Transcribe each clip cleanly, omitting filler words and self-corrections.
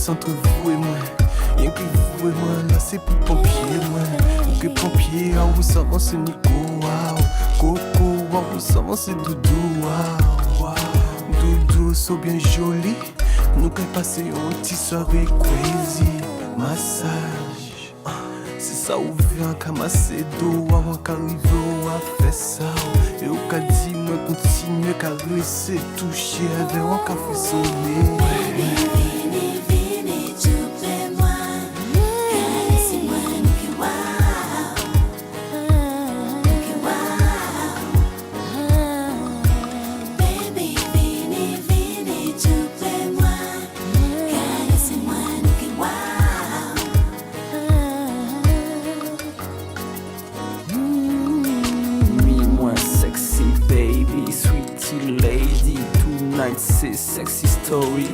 Entre vous et moi, rien que vous et moi, là c'est pour pompier, moi. Que pompier, ah oui, ça va, c'est Nico, wow. Coco, ah oui, ça va, c'est Doudou, wow. Doudou, c'est bien joli. Nous qu'à passer une petite soirée crazy. Massage, c'est ça où vient qu'à masser d'eau, avant qu'arrive à faire ça. Et au cas dit, moi continue qu'à caresser, toucher avec un café sonné. C'est sexy story,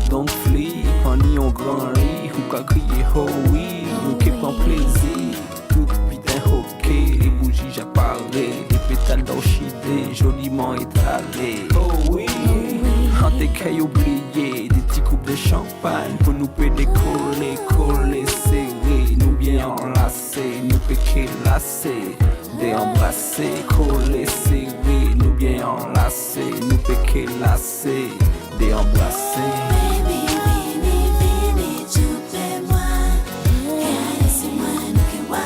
don't flee. Honey on grand lit, ou qu'à crier oh oui. Nous qui prend plaisir, tout putain ok. Les bougies j'apparais, des pétales d'orchidée joliment étalés. Oh oui, en tes cailles oubliées, des petits coupes de champagne pour nous décoller, coller, serrer. Nous bien enlacés, nous péquer lacés. Déembrasser, coller, serrer, nous bien enlacés, nous péquer lacés, déembrasser. Baby, vini, vini, tu plais moi, caresse-moi, nous que wow.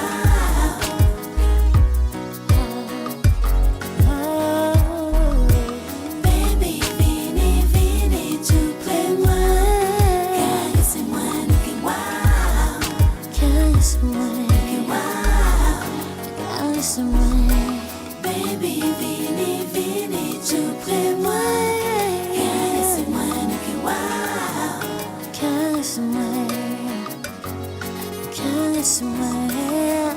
Baby, vini, vini, tu plais moi, caresse-moi, nous que wow. Caresse-moi, nous que wow. Caresse-moi. Baby, vini, vini, tu plais moi. Caresse-moi, nous que wow. Caresse-moi, caresse-moi.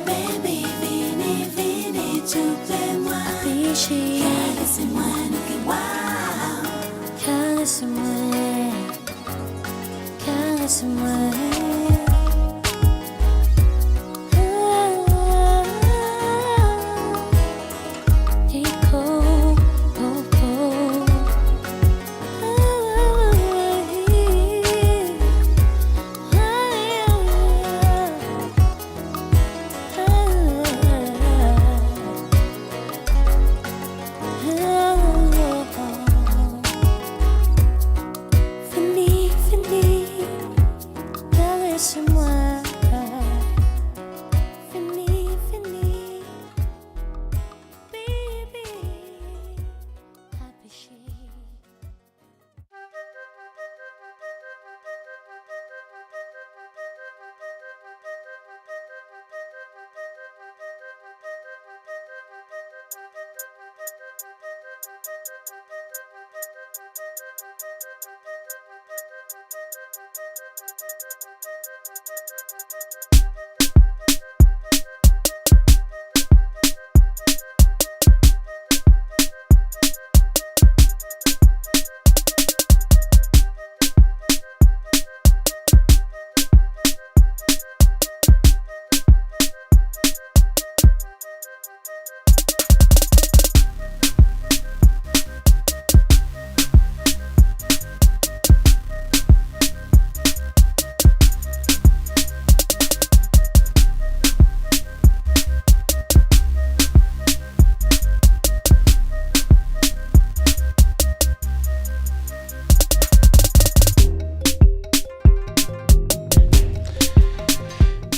Baby, vini, vini, tu plais moi. Caresse-moi, nous que wow. Caresse-moi, caresse-moi.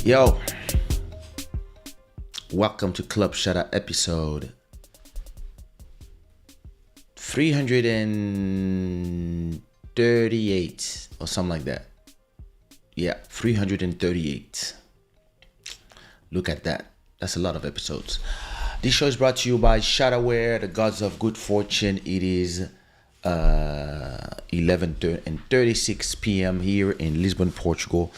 Yo, Welcome to Club Shada episode 338 or something like that. Yeah, 338. Look at that. That's a lot of episodes. This show is brought to you by Shada, the gods of good fortune. It is 11:36 p.m. here in Lisbon, Portugal.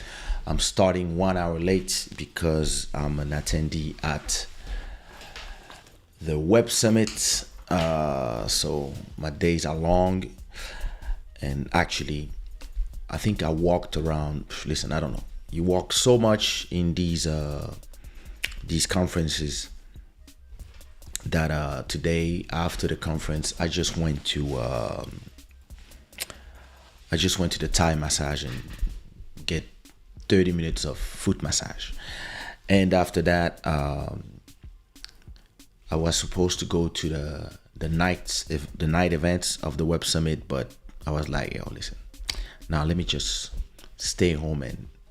I'm starting 1 hour late because I'm an attendee at the Web Summit. So my days are long. And actually, I think I walked around. Listen, I don't know. You walk so much in these conferences that today after the conference, I just went to the Thai massage and get 30 minutes of foot massage. And after that, I was supposed to go to the night events of the Web Summit, but I was like, yo, listen, now let me just stay home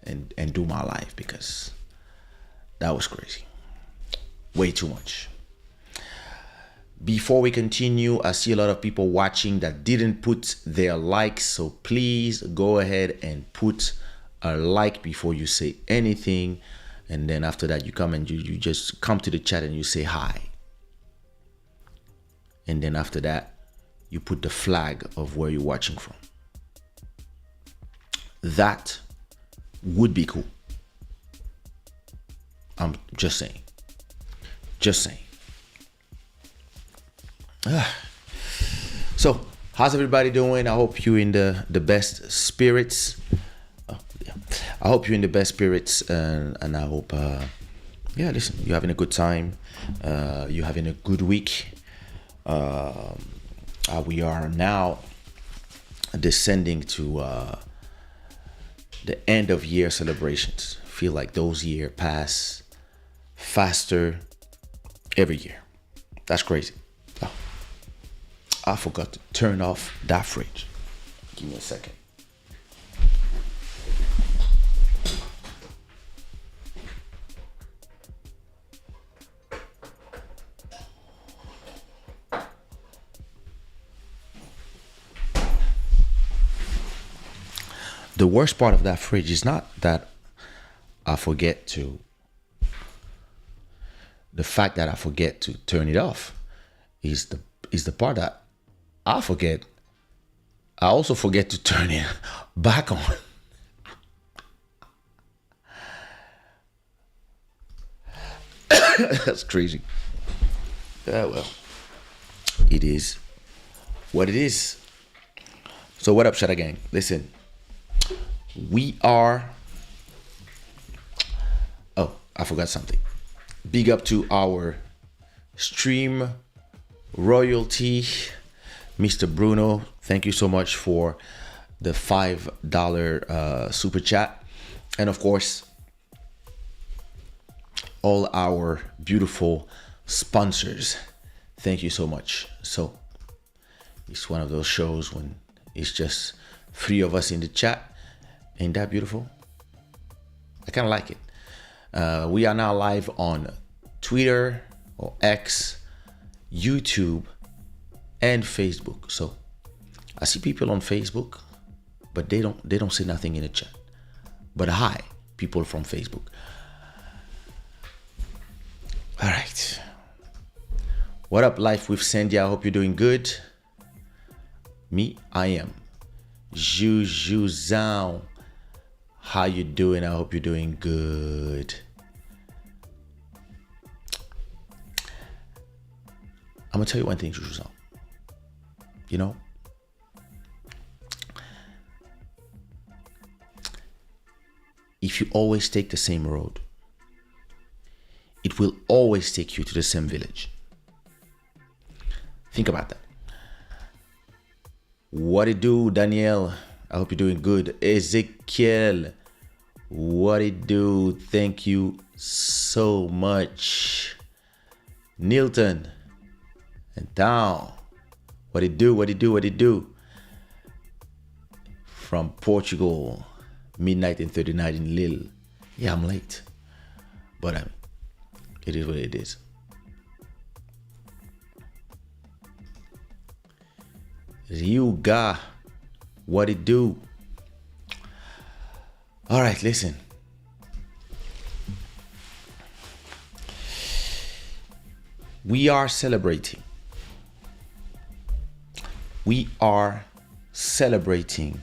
and do my life, because that was crazy. Way too much. Before we continue, I see a lot of people watching that didn't put their likes, so please go ahead and put a like before you say anything. And then after that, you come and you just come to the chat and you say hi. And then after that, you put the flag of where you're watching from. That would be cool. I'm just saying. So, how's everybody doing? I hope you're in the best spirits. I hope you're in the best spirits, and I hope, listen, you're having a good time. You're having a good week. We are now descending to the end of year celebrations. I feel like those years pass faster every year. That's crazy. Oh, I forgot to turn off that fridge. Give me a second. The worst part of that fridge is not that I forget to. The fact that I forget to turn it off is the part that I forget. I also forget to turn it back on. That's crazy. Yeah, well, it is what it is. So what up, Shada Gang? Listen. We are, I forgot something. Big up to our stream royalty, Mr. Bruno. Thank you so much for the $5 super chat. And of course, all our beautiful sponsors. Thank you so much. So it's one of those shows when it's just 3 of us in the chat. Ain't that beautiful? I kind of like it. We are now live on Twitter or X, YouTube, and Facebook. So I see people on Facebook, but they don't say nothing in the chat. But hi, people from Facebook. All right. What up, Life with Sandy? I hope you're doing good. Me, I am. Juju Zhao. How you doing? I hope you're doing good. I'm gonna tell you one thing, Sushiraw. You know, if you always take the same road, it will always take you to the same village. Think about that. What it do, Danielle? I hope you're doing good. Ezekiel, what it do? Thank you so much. Nilton and down. What it do? What it do? What it do? From Portugal, midnight and 39 in Lille. Yeah, I'm late, but It is what it is. You got what it do. All right, listen. We are celebrating. We are celebrating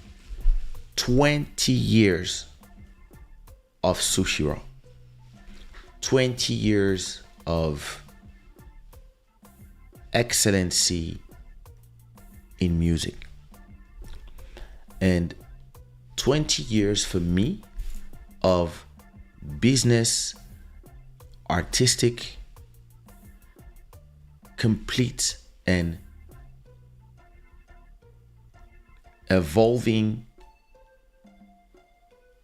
20 years of Sushiraw. 20 years of excellency in music. And 20 years for me of business, artistic, complete and evolving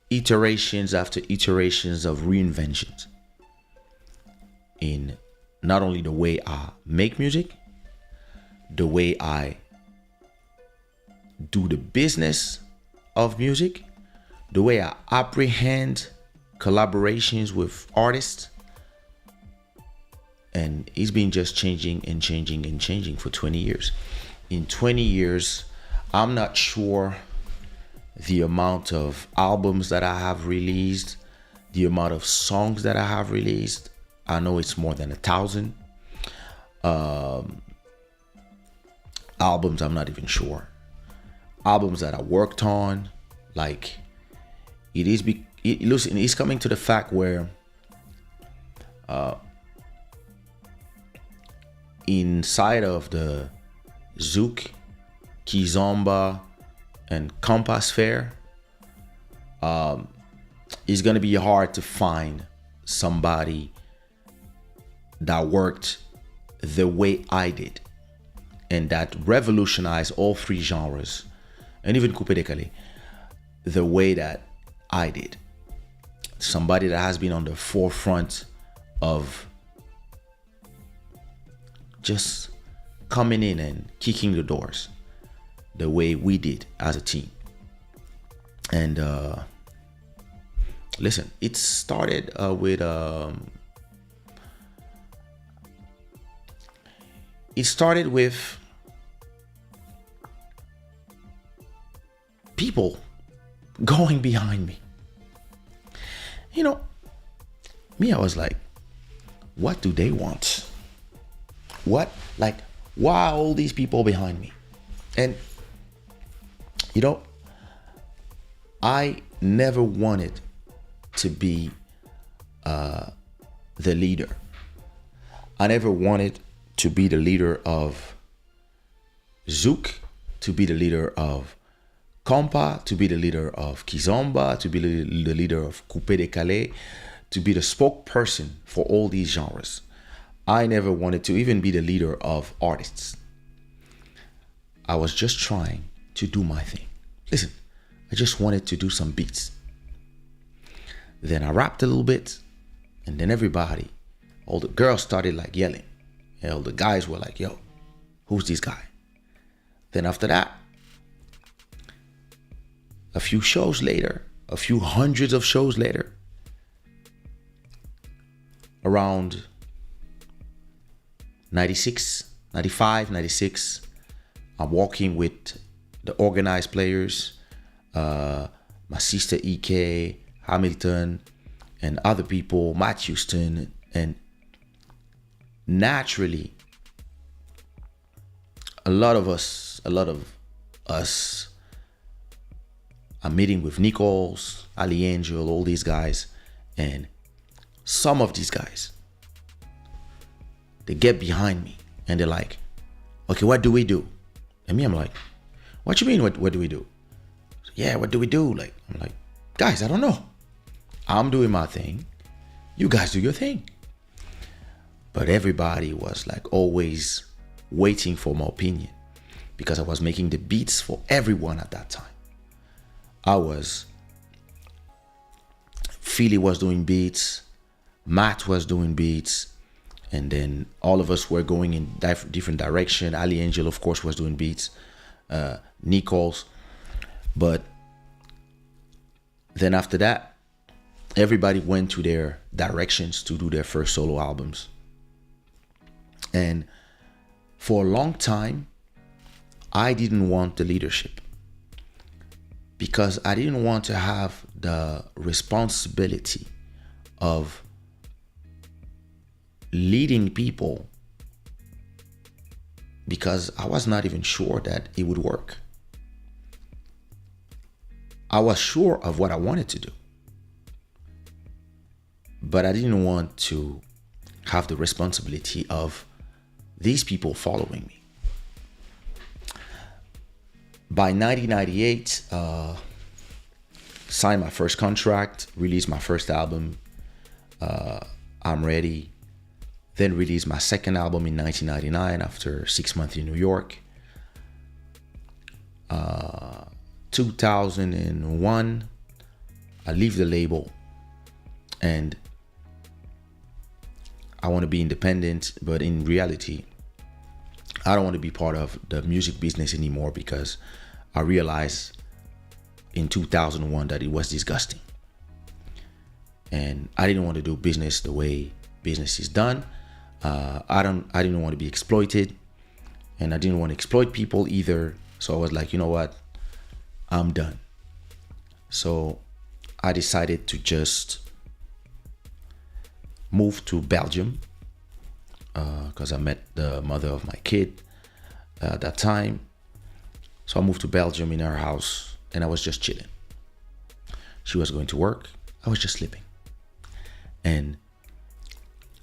iterations after iterations of reinventions in not only the way I make music, the way I do the business of music, the way I apprehend collaborations with artists. And it's been just changing and changing and changing for 20 years. In 20 years, I'm not sure the amount of albums that I have released, the amount of songs that I have released. I know it's more than 1,000. Albums, I'm not even sure. Albums that I worked on, like listen, it's coming to the fact where inside of the Zouk, Kizomba, and Compass Fair, it's gonna be hard to find somebody that worked the way I did and that revolutionized all three genres and even Coupé Décalé the way that I did. Somebody that has been on the forefront of just coming in and kicking the doors the way we did as a team. And listen, it started with people going behind me. You know, me, I was like, what do they want? What? Like, why are all these people behind me? And, you know, I never wanted to be the leader. I never wanted to be the leader of Zouk, to be the leader of Compa, to be the leader of Kizomba, to be the leader of Coupé Décalé, to be the spokesperson for all these genres. I never wanted to even be the leader of artists. I was just trying to do my thing. Listen, I just wanted to do some beats. Then I rapped a little bit, and then everybody, all the girls started like yelling. You know, the guys were like, yo, who's this guy? Then after that, a few shows later, a few hundreds of shows later, around 96, 95, 96, I'm walking with the organized players, my sister EK, Hamilton, and other people, Matt Houston, and naturally, a lot of us are meeting with Nichols, Ali Angel, all these guys, and some of these guys, they get behind me and they're like, okay, what do we do? And me, I'm like, what you mean, what do we do? Yeah, what do we do? Like, I'm like, guys, I don't know. I'm doing my thing. You guys do your thing. But everybody was like always waiting for my opinion because I was making the beats for everyone at that time. Philly was doing beats, Matt was doing beats, and then all of us were going in different direction. Ali Angel, of course, was doing beats, Nichols. But then after that, everybody went to their directions to do their first solo albums. And for a long time, I didn't want the leadership because I didn't want to have the responsibility of leading people, because I was not even sure that it would work. I was sure of what I wanted to do, but I didn't want to have the responsibility of these people following me. By 1998, signed my first contract, released my first album, I'm Ready. Then released my second album in 1999 after 6 months in New York. 2001, I leave the label and I want to be independent, but in reality, I don't want to be part of the music business anymore because I realized in 2001 that it was disgusting. And I didn't want to do business the way business is done. I didn't want to be exploited, and I didn't want to exploit people either. So I was like, you know what? I'm done. So I decided to just move to Belgium because I met the mother of my kid at that time. So I moved to Belgium in her house and I was just chilling. She was going to work. I was just sleeping. And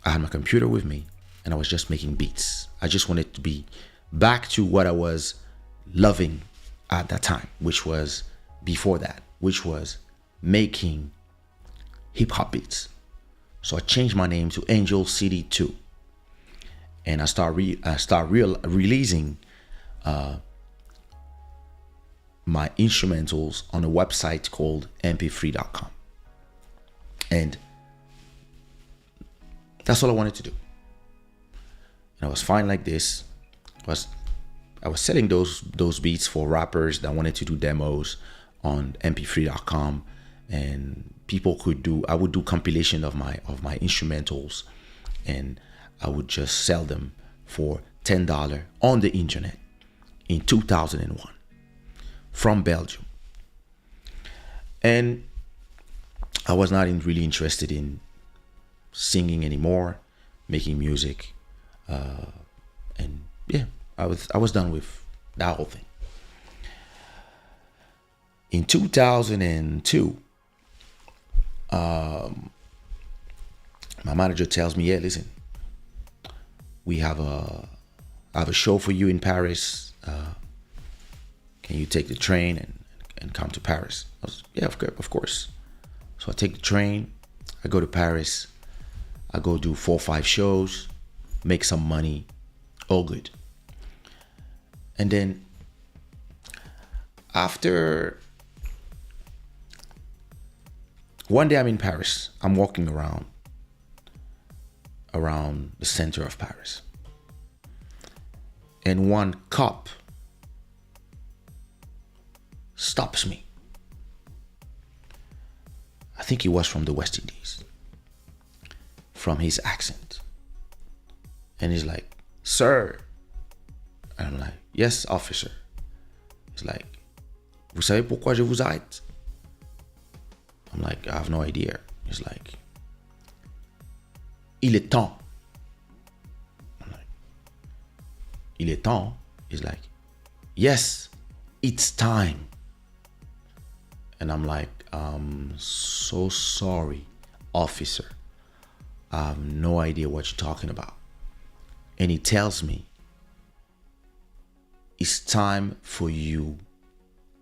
I had my computer with me and I was just making beats. I just wanted to be back to what I was loving at that time, which was before that, which was making hip hop beats. So I changed my name to Angel City 2. And I start releasing my instrumentals on a website called mp3.com. And that's all I wanted to do. And I was fine like this. I was selling those beats for rappers that wanted to do demos on mp3.com, and people I would do compilation of my instrumentals, and I would just sell them for $10 on the internet in 2001 from Belgium. And I was not really interested in singing anymore, making music, and yeah, I was done with that whole thing. In 2002, my manager tells me, "Yeah, listen, we have a show for you in Paris. Can you take the train and come to Paris?" I was, yeah, of course. So I take the train, I go to Paris, I go do 4 or 5 shows, make some money, all good. And then after one day I'm in Paris, I'm walking around the center of Paris. And one cop stops me. I think he was from the West Indies, from his accent. And he's like, "Sir." And I'm like, "Yes, officer." He's like, "Vous savez pourquoi je vous arrête?" I'm like, "I have no idea." He's like, "Il est temps." I'm like, "Il est temps?" He's like, "Yes, it's time." And I'm like, "I'm so sorry, officer. I have no idea what you're talking about." And he tells me, "It's time for you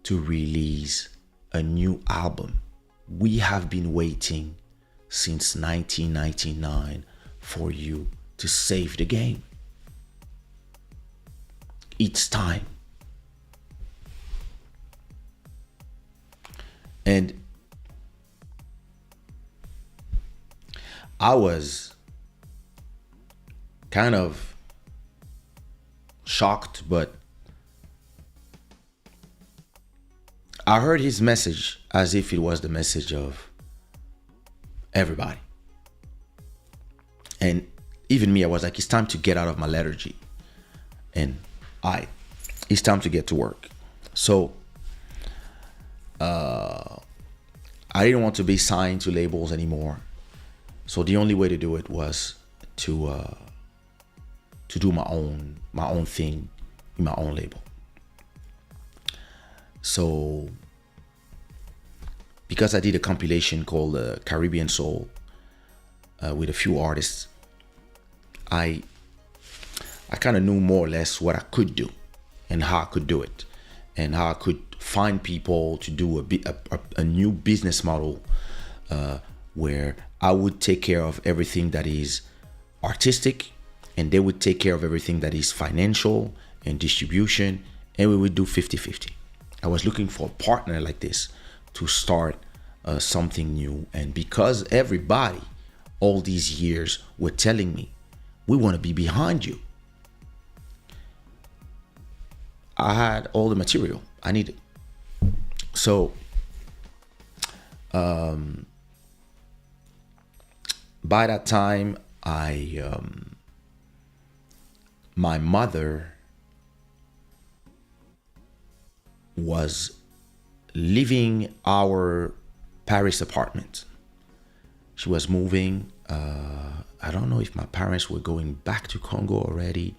to release a new album. We have been waiting since 1999 for you to save the game. It's time." And I was kind of shocked, but I heard his message as if it was the message of everybody. And even me, I was like, it's time to get out of my lethargy. And it's time to get to work. So I didn't want to be signed to labels anymore. So the only way to do it was to do my own thing in my own label. So because I did a compilation called Caribbean Soul with a few artists, I kind of knew more or less what I could do and how I could do it, and how I could find people to do a new business model where I would take care of everything that is artistic, and they would take care of everything that is financial and distribution, and we would do 50-50. I was looking for a partner like this to start something new. And because everybody all these years were telling me, we want to be behind you, I had all the material I needed. So by that time, my mother was leaving our Paris apartment. She was moving. I don't know if my parents were going back to Congo already,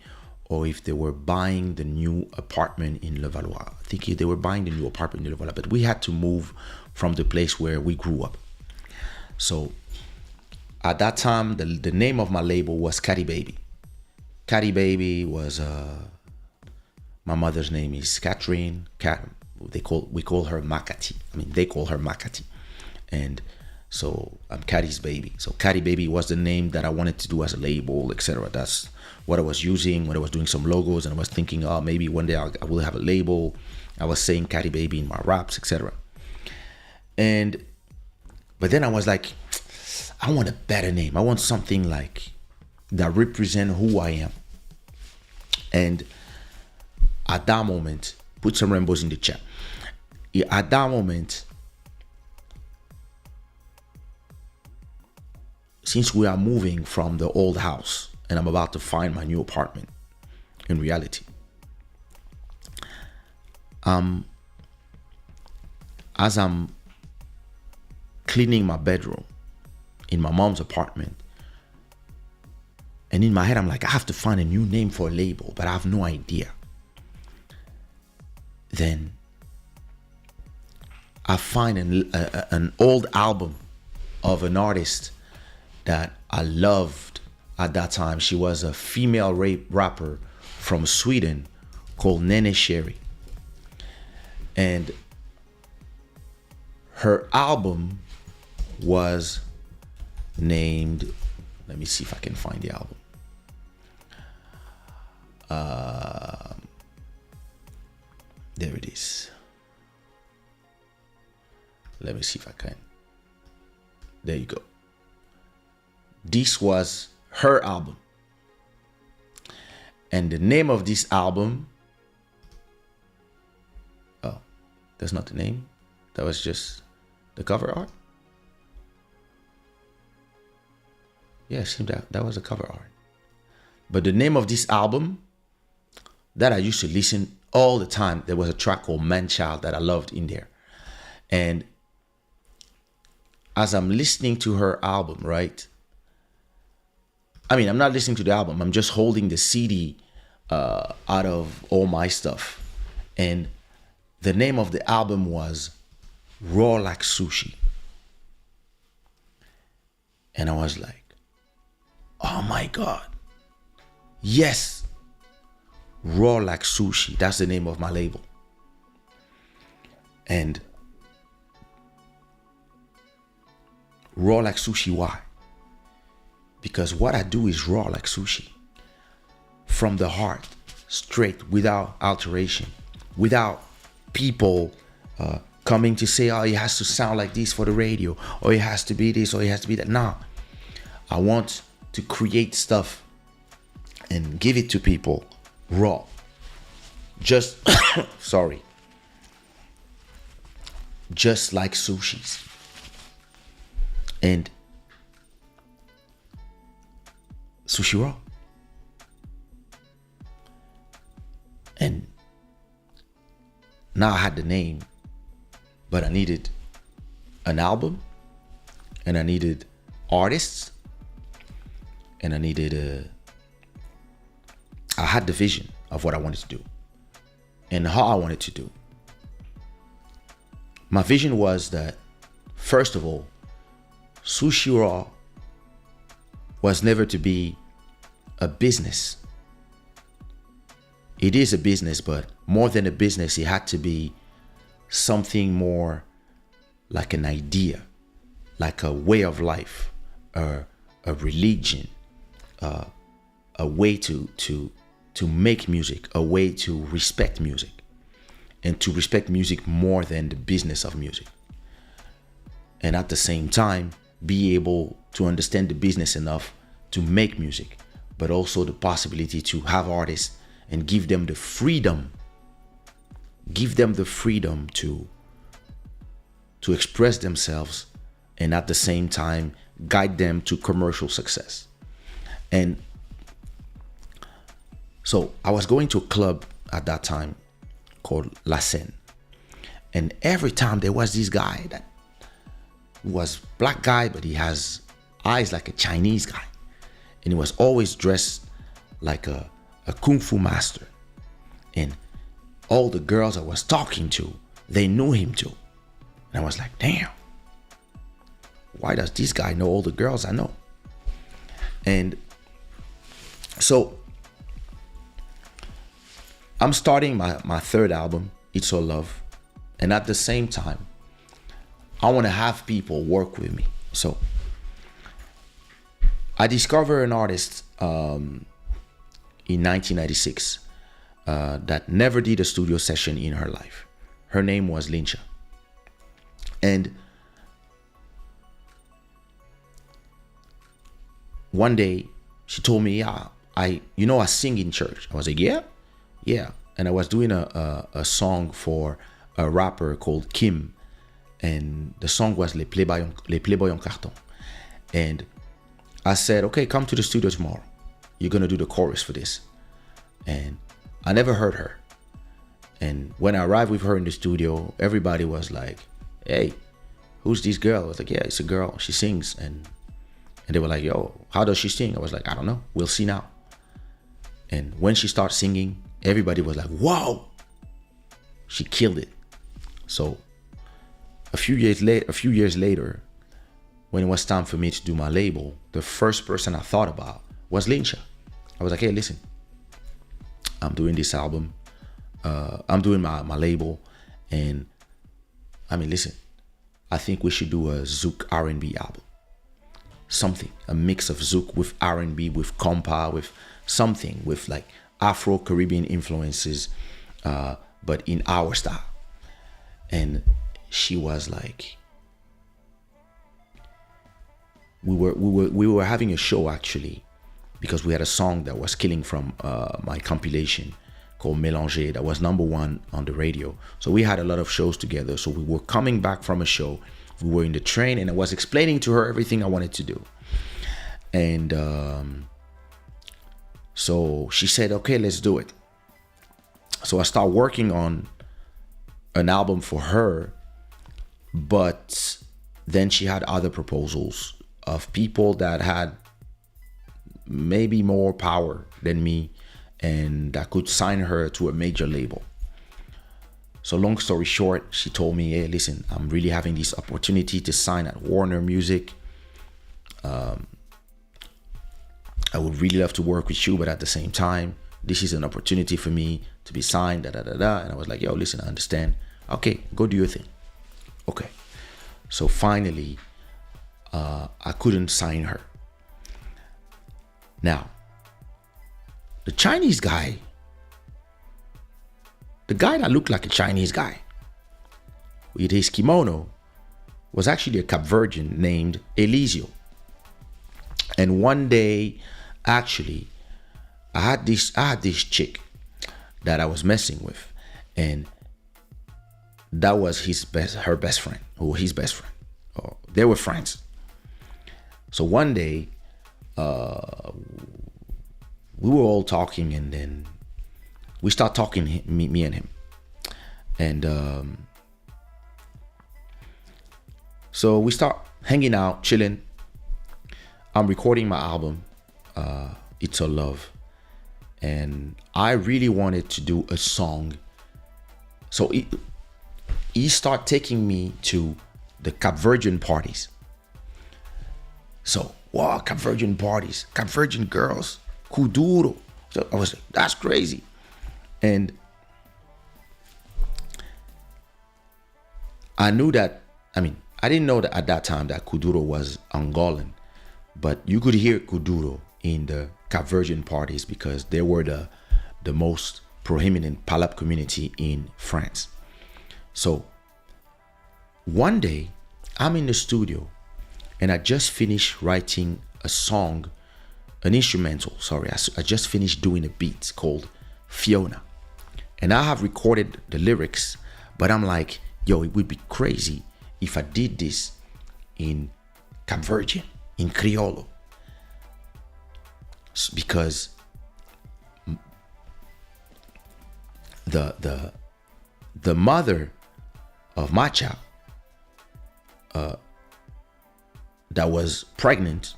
or if they were buying the new apartment in Levallois. I think they were buying the new apartment in Levallois, but we had to move from the place where we grew up. So at that time, the name of my label was Caddy Baby. Caddy Baby was my mother's name is Catherine. We call her Makati. They call her Makati, and so I'm Caddy's Baby. So Caddy Baby was the name that I wanted to do as a label, etc. That's what I was using when I was doing some logos, and I was thinking, oh, maybe one day I will have a label. I was saying Caddy Baby in my raps, etc. But then I was like, I want a better name. I want something like that represent who I am. And at that moment, put some rainbows in the chat. At that moment, since we are moving from the old house and I'm about to find my new apartment, in reality, as I'm cleaning my bedroom in my mom's apartment, and in my head, I'm like, I have to find a new name for a label, but I have no idea. Then I find an old album of an artist that I loved at that time. She was a female rapper from Sweden called Nene Sherry. And her album was named, let me see if I can find the album. There it is. Let me see if I can. There you go. This was her album. And the name of this album, oh, that's not the name. That was just the cover art. Yeah, it seemed that was the cover art. But the name of this album that I used to listen all the time, there was a track called Man Child that I loved in there. And as I'm listening to her album, right? I'm not listening to the album. I'm just holding the CD out of all my stuff. And the name of the album was Raw Like Sushi. And I was like, oh my God. Yes. Raw Like Sushi. That's the name of my label. And Raw Like Sushi, why? Because what I do is raw like sushi. From the heart, straight, without alteration. Without people coming to say, oh, it has to sound like this for the radio, or it has to be this, or it has to be that. No. I want to create stuff and give it to people raw. Just, sorry. Just like sushis. And Sushiraw. And now I had the name, but I needed an album, and I needed artists, and I had the vision of what I wanted to do and how I wanted to do. My vision was that, first of all, Sushiraw was never to be a business. It is a business, but more than a business, it had to be something more like an idea, like a way of life, a religion, a way to make music, a way to respect music, and to respect music more than the business of music. And at the same time, be able to understand the business enough to make music, but also the possibility to have artists and give them the freedom to express themselves, and at the same time guide them to commercial success. And so I was going to a club at that time called La Seine, and every time there was this guy that was black guy, but he has eyes like a Chinese guy, and he was always dressed like a kung fu master, and all the girls I was talking to, they knew him too. And I was like, damn, why does this guy know all the girls I know? And so I'm starting my third album, It's All Love, and at the same time I want to have people work with me. So I discovered an artist in 1996 that never did a studio session in her life. Her name was Lyncha. And one day she told me, I sing in church. I was like, yeah. And I was doing a song for a rapper called Kim, and the song was Les Playboys en Carton. And I said, okay, come to the studio tomorrow. You're gonna do the chorus for this. And I never heard her. And when I arrived with her in the studio, everybody was like, hey, who's this girl? I was like, yeah, it's a girl. She sings. And they were like, yo, how does she sing? I was like, I don't know. We'll see now. And when she started singing, everybody was like, wow, she killed it. So a few years later, when it was time for me to do my label, the first person I thought about was Lyncha. I was like, hey, listen, I'm doing this album. I'm doing my label. And I mean, listen, I think we should do a Zouk R&B album. Something, a mix of Zouk with R&B, with compa, with something, with like Afro-Caribbean influences, but in our style. And she was like, we were having a show actually, because we had a song that was killing from my compilation called Mélanger that was #1 on the radio. So we had a lot of shows together. So we were coming back from a show. We were in the train, and I was explaining to her everything I wanted to do. And so she said, okay, let's do it. So I started working on an album for her, but then she had other proposals of people that had maybe more power than me and that could sign her to a major label. So long story short, she told me, hey, listen, I'm really having this opportunity to sign at Warner Music. I would really love to work with you, but at the same time, this is an opportunity for me to be signed, And I was like, yo, listen, I understand. Okay, go do your thing. Okay. So finally, I couldn't sign her. Now, the Chinese guy, the guy that looked like a Chinese guy with his kimono was actually a Cap Verdean named Elisio. And one day, actually, I had this chick that I was messing with, and that was her best friend, or his best friend. They were friends. So one day, we were all talking, and then we start talking, me and him. And so we start hanging out, chilling. I'm recording my album, It's a Love. And I really wanted to do a song. So he started taking me to the Cap Verdean parties. So, wow, Cap Verdean parties, Cap Verdean girls, Kuduro. So I was like, that's crazy. And I knew that, I didn't know that at that time that Kuduro was Angolan, but you could hear Kuduro in the Cap Verdean parties because they were the most prominent Palap community in France. So one day I'm in the studio and I just finished writing a song, an instrumental, I just finished doing a beat called Fiona. And I have recorded the lyrics, but I'm like, yo, it would be crazy if I did this in Cap Verdean, in Criollo. Because the mother of my child that was pregnant,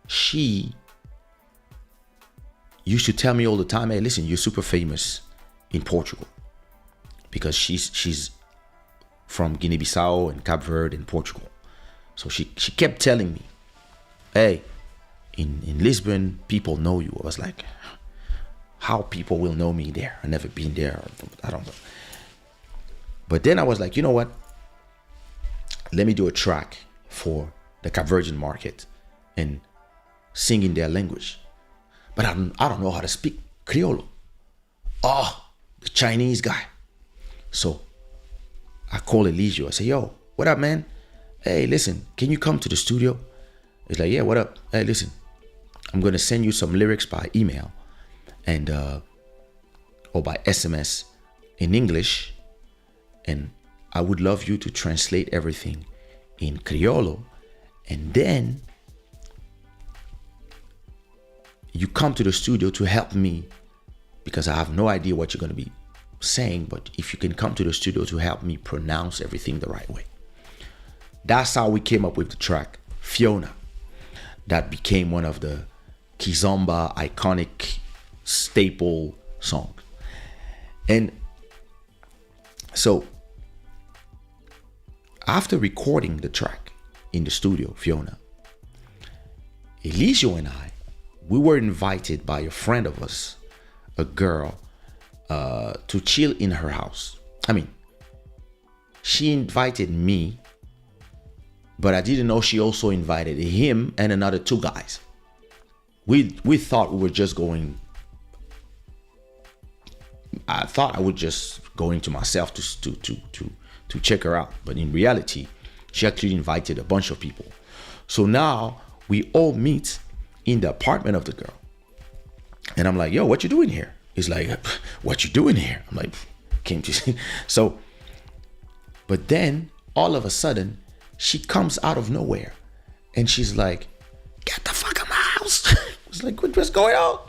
she used to tell me all the time, hey, listen, you're super famous in Portugal, because she's from Guinea-Bissau and Cape Verde and Portugal. So she kept telling me, hey, in Lisbon, people know you. I was like, how people will know me there? I've never been there. I don't know. But then I was like, you know what? Let me do a track for the Cape Verdean market and sing in their language. But I don't know how to speak Criollo. Oh, the Chinese guy. So I call Eligio. I say, yo, what up, man? Hey, listen, can you come to the studio? He's like, yeah, what up? Hey, listen, I'm going to send you some lyrics by email and or by SMS in English. And I would love you to translate everything in Criollo. And then you come to the studio to help me, because I have no idea what you're going to be saying, but if you can come to the studio to help me pronounce everything the right way. That's how we came up with the track Fiona, that became one of the Kizomba iconic staple songs. And so after recording the track in the studio, Fiona, Eligio and we were invited by a friend of us, a girl, to chill in her house. She invited me, but I didn't know she also invited him and another two guys. We thought we were just going. I thought I was just going to myself to check her out, but in reality, she actually invited a bunch of people. So now we all meet in the apartment of the girl, and I'm like, "Yo, what you doing here?" He's like, "What you doing here?" I'm like, "Came to see." So, but then all of a sudden, she comes out of nowhere, and she's like, "Get the fuck out of my house!" I was like, "What's going on?"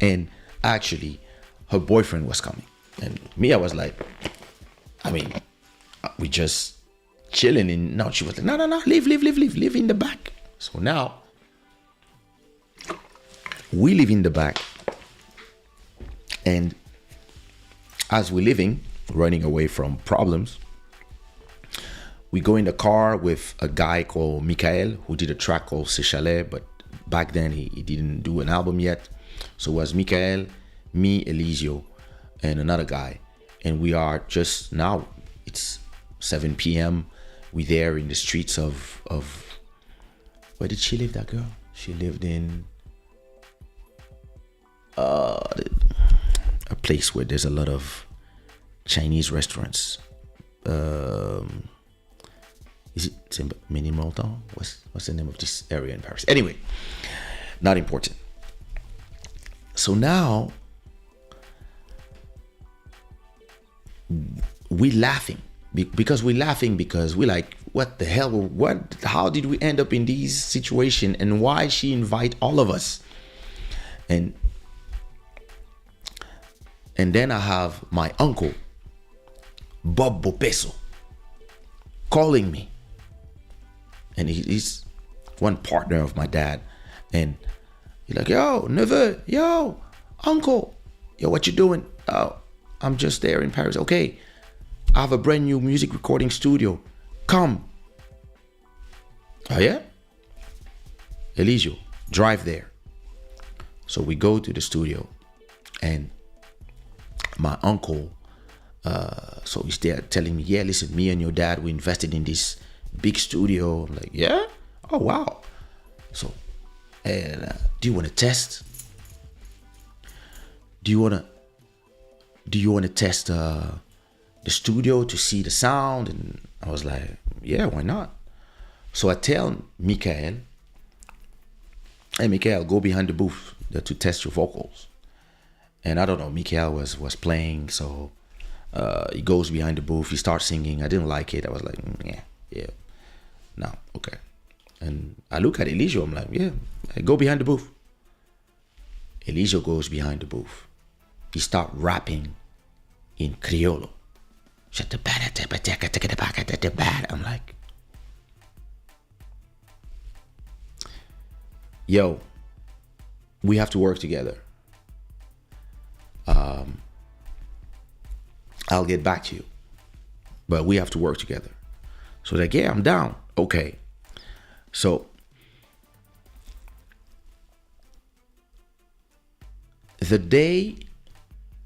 And actually, her boyfriend was coming, and me, I was like, we just chilling. And no, she was like, no, leave in the back. So now we live in the back, and as we're living, running away from problems, we go in the car with a guy called Michael, who did a track called Sushiraw, but back then he didn't do an album yet. So it was Michael, me, Eligio, and another guy. And we are just now, it's 7 p.m. We're there in the streets of where did she live, that girl? She lived in a place where there's a lot of Chinese restaurants. Is it Minimalton? What's the name of this area in Paris? Anyway, not important. So now we're laughing because we're like, what the hell? How did we end up in this situation? And why she invite all of us? And then I have my uncle, Bob Bopeso, calling me. And he's one partner of my dad. And he's like, yo, neveu, yo, uncle, yo, what you doing? Oh, I'm just there in Paris. Okay, I have a brand new music recording studio. Come. Oh, yeah? Eligio, drive there. So we go to the studio, and my uncle, so he's there telling me, yeah, listen, me and your dad, we invested in this big studio. I'm like, yeah? Oh, wow. So, and do you want to test? Do you want to test the studio to see the sound? And I was like, yeah, why not? So I tell Michael, hey, Michael, go behind the booth to test your vocals. And I don't know, Michael was playing, so he goes behind the booth, he starts singing. I didn't like it. I was like, yeah, no, okay. And I look at Eligio, I'm like, yeah, go behind the booth. Eligio goes behind the booth. He start rapping in Criollo. I'm like, yo, we have to work together. I'll get back to you, but we have to work together. So like, yeah, I'm down. Okay. So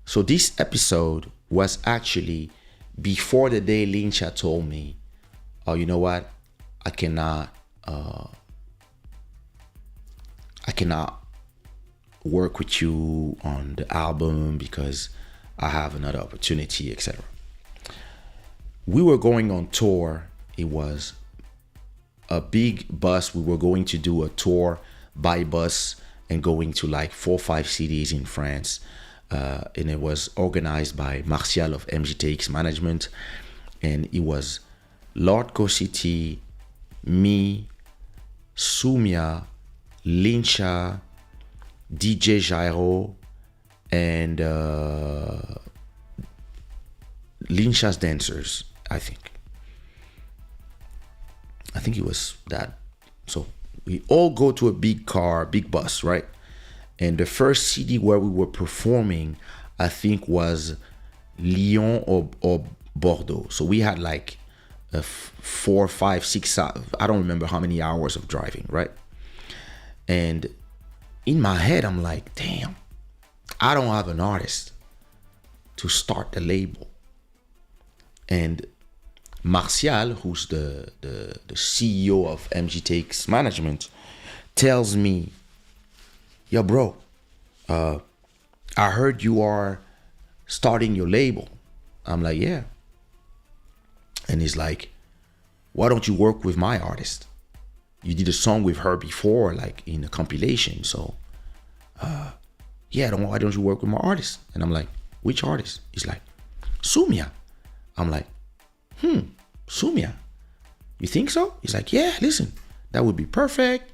so this episode was actually before the day Lincha told me, oh, you know what? I cannot work with you on the album because I have another opportunity, etc. We were going on tour. It was a big bus. We were going to do a tour by bus and going to like 4 or 5 cities in France. And it was organized by Martial of MGTX Management. And it was Lord City, me, Sumia, Lincha, DJ Gyro, and Lincha's dancers, I think it was that. So we all go to a big bus, right? And the first city where we were performing, I think, was Lyon or Bordeaux. So we had like 4, 5, 6, I don't remember how many hours of driving, right? And in my head, I'm like, damn, I don't have an artist to start the label. And Martial, who's the CEO of MGTX Management, tells me, yo, bro, I heard you are starting your label. I'm like, yeah. And he's like, why don't you work with my artist? You did a song with her before, like in a compilation. So, yeah, why don't you work with my artist? And I'm like, which artist? He's like, Sumia. I'm like, Sumia. You think so? He's like, yeah, listen, that would be perfect.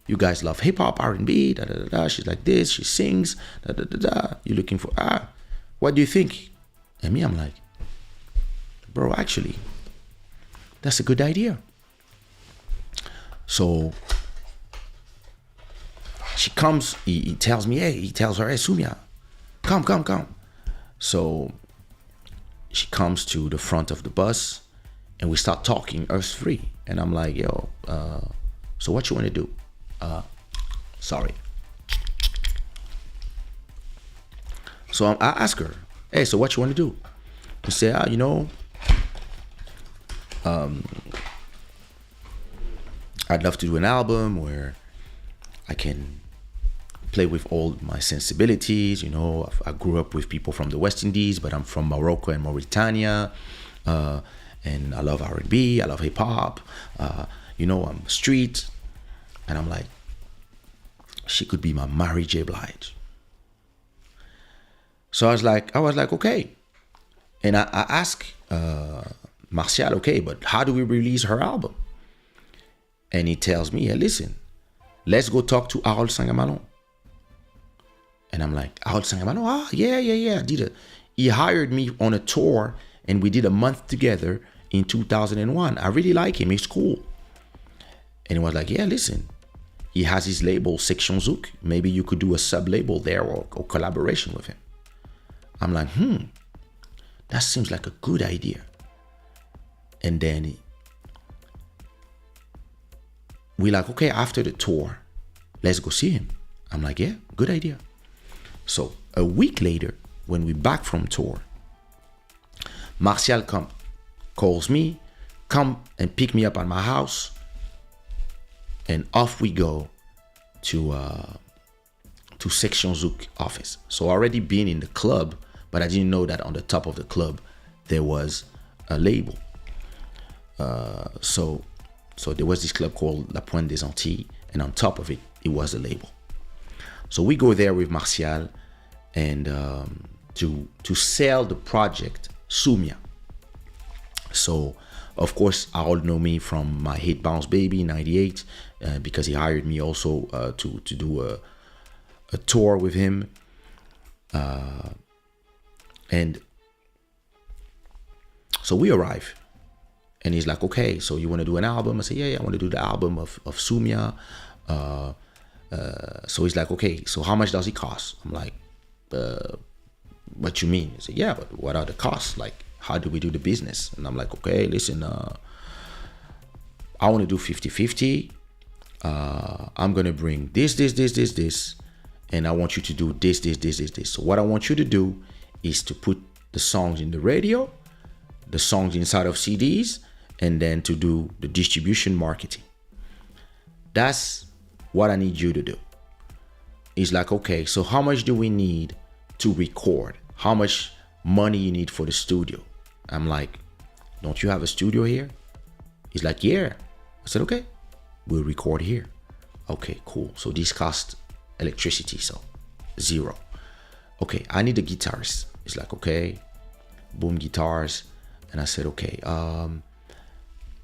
You guys love hip hop, R&B, da da da da. She's like this, she sings, da da da da. You're looking for, what do you think? And me, I'm like, bro, actually, that's a good idea. So she comes, he tells me, he tells her, hey, Sumia, come. So she comes to the front of the bus and we start talking, us three. And I'm like, yo, so what you want to do? Sorry. So I ask her, hey, so what you want to do? She said, I'd love to do an album where I can play with all my sensibilities. I grew up with people from the West Indies, but I'm from Morocco and Mauritania. And I love R&B, I love hip hop. I'm street. And I'm like, she could be my Mary J. Blige. So I was like, okay. And I asked Martial, okay, but how do we release her album? And he tells me, hey, listen, let's go talk to Harold Sangamalon. And I'm like, I was saying, yeah. He hired me on a tour and we did a month together in 2001. I really like him. He's cool. And he was like, yeah, listen, he has his label, Section Zouk. Maybe you could do a sub-label there or collaboration with him. I'm like, that seems like a good idea. And then we're like, okay, after the tour, let's go see him. I'm like, yeah, good idea. So a week later, when we're back from tour, Martial calls me, come and pick me up at my house. And off we go to Section Zouk office. So already been in the club, but I didn't know that on the top of the club, there was a label. So there was this club called La Pointe des Antilles, and on top of it, it was a label. So we go there with Martial and to sell the project Sumia. So of course, all know me from my hit Bounce Baby in 98 because he hired me also to do a tour with him. And so we arrive. And he's like, okay, so you want to do an album? I say, yeah, I want to do the album of Sumia. So he's like, okay, so how much does it cost? I'm like, what you mean? He said, yeah, but what are the costs? Like, how do we do the business? And I'm like, okay, listen, I want to do 50-50. I'm going to bring this. And I want you to do this. So what I want you to do is to put the songs in the radio, the songs inside of CDs, and then to do the distribution marketing. That's what I need you to do. He's like, okay, so how much do we need to record? How much money you need for the studio? I'm like, don't you have a studio here? He's like, yeah. I said, okay, we'll record here. Okay, cool. So this costs electricity, so 0. Okay, I need a guitarist. He's like, okay, boom, guitars. And I said, okay.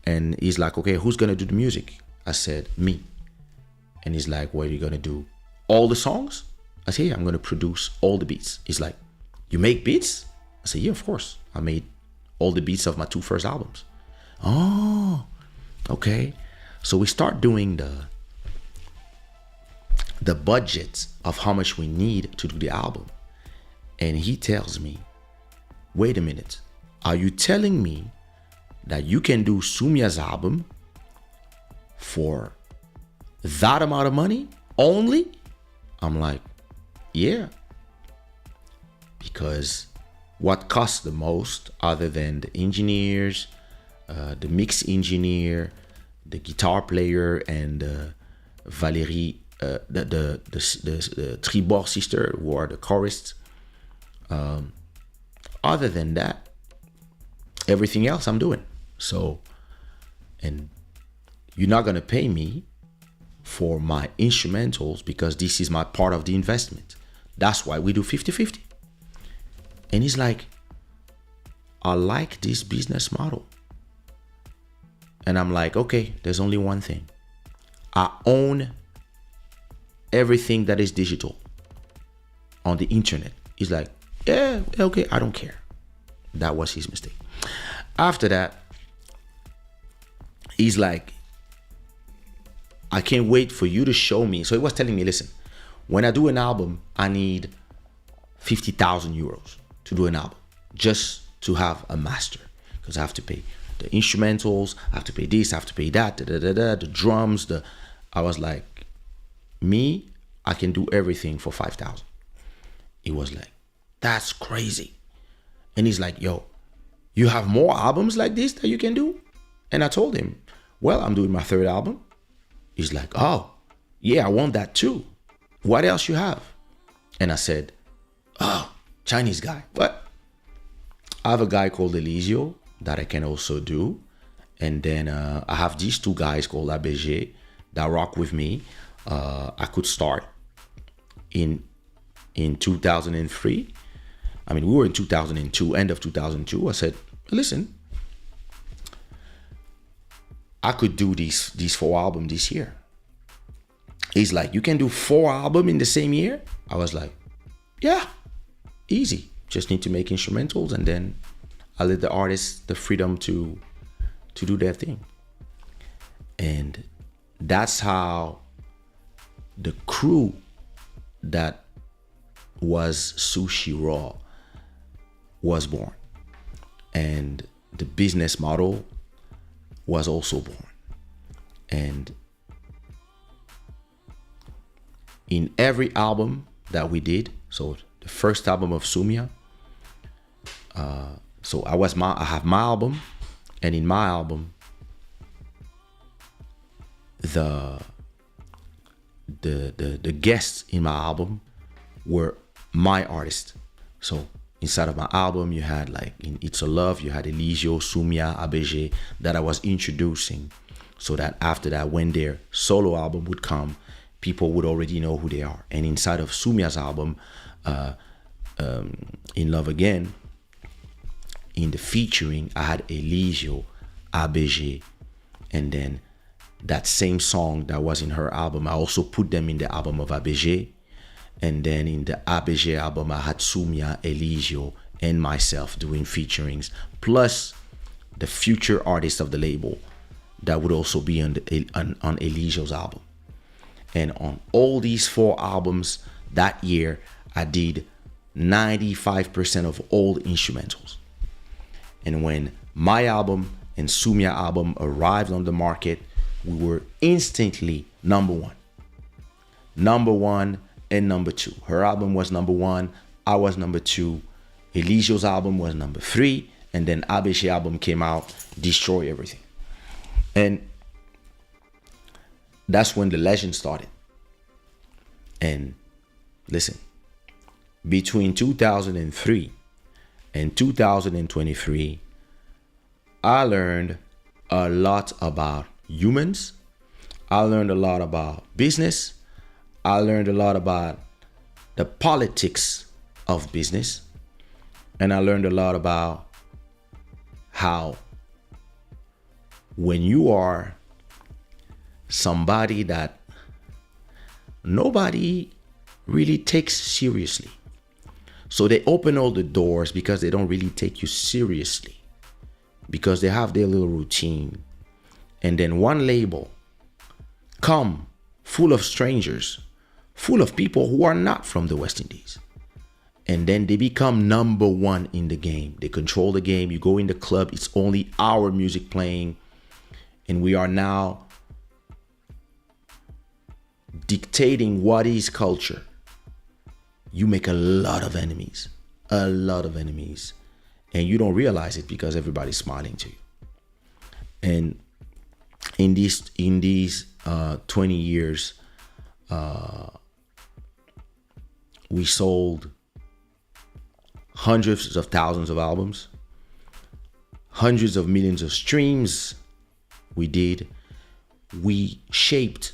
And he's like, okay, who's gonna do the music? I said, me. And he's like, what are you gonna do? All the songs? I said, yeah, I'm gonna produce all the beats. He's like, you make beats? I said, yeah, of course. I made all the beats of my 2 first albums. Oh, okay. So we start doing the budget of how much we need to do the album. And he tells me, wait a minute. Are you telling me that you can do Sumia's album for that amount of money only? I'm like, yeah. Because what costs the most, other than the engineers, the mix engineer, the guitar player, and Valérie, the Tribord sister, who are the chorists. Other than that, everything else I'm doing. So, and you're not gonna pay me for my instrumentals because this is my part of the investment. That's why we do 50-50. And he's like, I like this business model. And I'm like, okay, there's only one thing. I own everything that is digital on the internet. He's like, yeah, okay, I don't care. That was his mistake. After that, he's like, I can't wait for you to show me. So he was telling me, listen, when I do an album, I need 50,000 euros to do an album, just to have a master, because I have to pay the instrumentals, I have to pay this, I have to pay that, the drums. I was like, me, I can do everything for 5,000. He was like, that's crazy. And he's like, yo, you have more albums like this that you can do? And I told him, well, I'm doing my 3rd album. He's like, oh, yeah, I want that too. What else you have? And I said, oh, Chinese guy. What? I have a guy called Elisio that I can also do. And then I have these 2 guys called ABG that rock with me. I could start in 2003. I mean, we were in 2002, end of 2002. I said, listen, I could do these 4 albums this year. He's like, you can do 4 albums in the same year? I was like, Yeah, easy. Just need to make instrumentals, and then I let the artists the freedom to do their thing. And that's how the crew that was Sushiraw was born. And the business model was also born. And in every album that we did, so the first album of Sumia, so I have my album, and in my album, the guests in my album were my artists. So inside of my album, you had, like, in It's a Love, you had Eligio, Sumia, ABG that I was introducing, so that after that, when their solo album would come, people would already know who they are. And inside of Sumia's album, In Love Again, in the featuring, I had Eligio, ABG, and then that same song that was in her album, I also put them in the album of ABG. And then in the ABG album, I had Sumia, Eligio, and myself doing featurings, plus the future artists of the label that would also be on Eligio's album. And on all these 4 albums that year, I did 95% of all instrumentals. And when my album and Sumia album arrived on the market, we were instantly number one and number 2. Her album was number 1, I was number 2. Eligio's album was number 3, and then ABG album came out, destroy everything. And that's when the legend started. And listen, between 2003 and 2023, I learned a lot about humans. I learned a lot about business. I learned a lot about the politics of business. And I learned a lot about how when you are somebody that nobody really takes seriously, so they open all the doors because they don't really take you seriously, because they have their little routine. And then one label come full of strangers, full of people who are not from the West Indies. And then they become number 1 in the game. They control the game. You go in the club, it's only our music playing. And we are now dictating what is culture. You make a lot of enemies. And you don't realize it because everybody's smiling to you. And in these 20 years, we sold hundreds of thousands of albums, hundreds of millions of streams. We shaped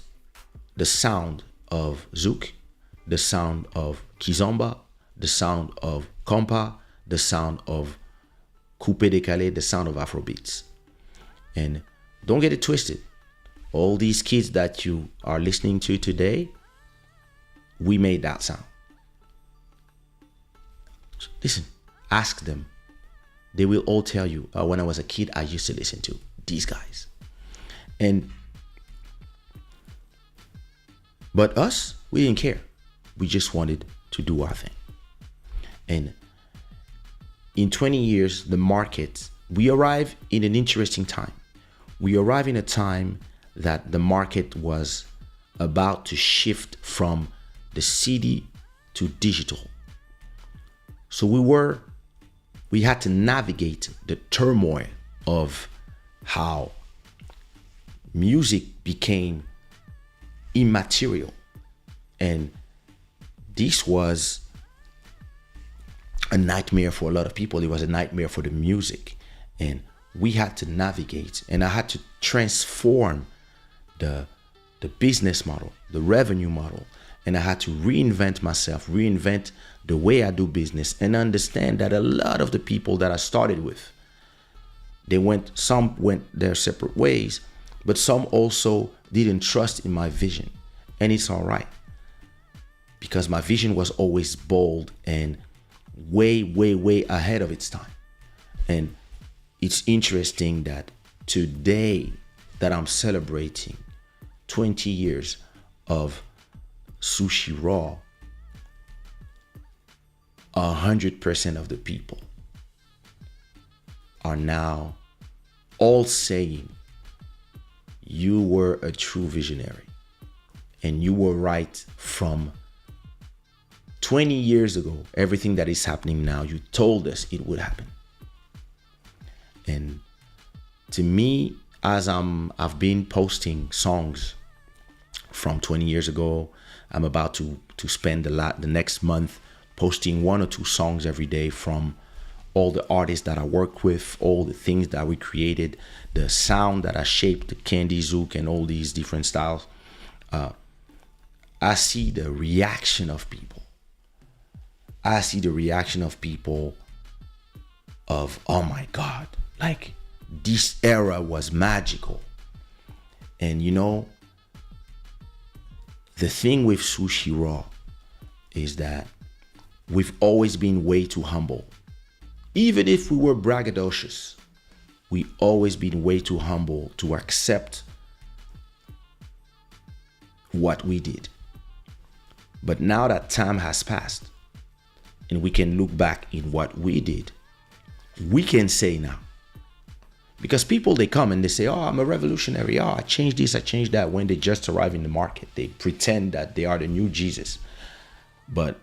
the sound of Zouk, the sound of Kizomba, the sound of Compa, the sound of Coupé Décalé, the sound of Afrobeats. And don't get it twisted. All these kids that you are listening to today, we made that sound. Listen, ask them. They will all tell you, when I was a kid, I used to listen to these guys. But us, we didn't care. We just wanted to do our thing. And in 20 years, the market, we arrive in an interesting time. We arrive in a time that the market was about to shift from the CD to digital. So we had to navigate the turmoil of how music became immaterial. And this was a nightmare for a lot of people. It was a nightmare for the music. And we had to navigate, and I had to transform the business model, the revenue model. And I had to reinvent myself, reinvent the way I do business, and understand that a lot of the people that I started with, some went their separate ways, but some also didn't trust in my vision. And it's all right. because my vision was always bold and way, way, way ahead of its time. And it's interesting that today that I'm celebrating 20 years of Sushiraw, 100% of the people are now all saying you were a true visionary and you were right from 20 years ago. Everything that is happening now, you told us it would happen. And to me, as I've been posting songs from 20 years ago, I'm about to spend the next month posting 1 or 2 songs every day from all the artists that I work with, all the things that we created, the sound that I shaped, the candy zouk and all these different styles. I see the reaction of people. I see the reaction of people of, oh my God, like this era was magical. And you know, the thing with Sushiraw is that we've always been way too humble. Even if we were braggadocious, we always been way too humble to accept what we did. But now that time has passed and we can look back in what we did, we can say now, because people, they come and they say, oh, I'm a revolutionary. Oh, I changed this, I changed that. When they just arrive in the market, they pretend that they are the new Jesus. But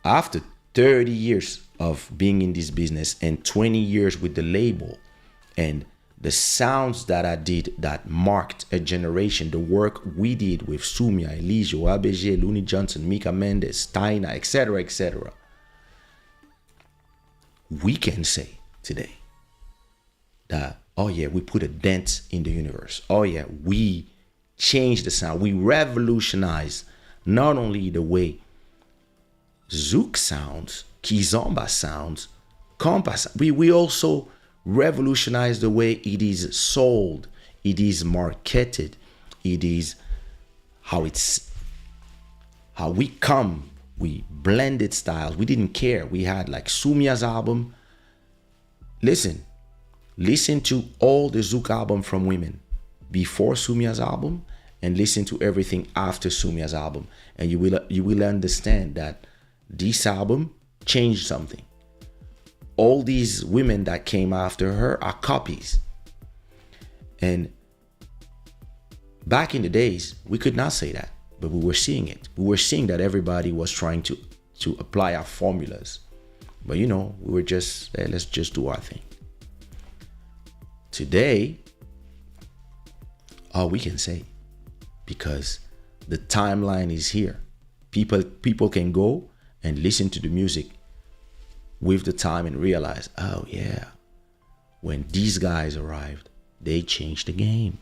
after 30 years of being in this business and 20 years with the label and the sounds that I did that marked a generation, the work we did with Sumia, Eligio, ABG, Looney Johnson, Mika Mendes, Taina, etc., we can say today that, oh yeah, we put a dent in the universe. Oh yeah, we changed the sound. We revolutionized not only the way Zouk sounds, Kizomba sounds, Kompas. We also revolutionized the way it is sold, it is marketed, it is how we come. We blended styles. We didn't care. We had like Sumia's album. Listen to all the Zouk album from women before Sumia's album, and listen to everything after Sumia's album, and you will understand that this album changed something. All these women that came after her are copies. And back in the days, we could not say that, but we were seeing it. We were seeing that everybody was trying to apply our formulas. But you know, we were just, hey, let's just do our thing. Today, all we can say, because the timeline is here. People can go and listen to the music with the time and realize, oh yeah, when these guys arrived, they changed the game.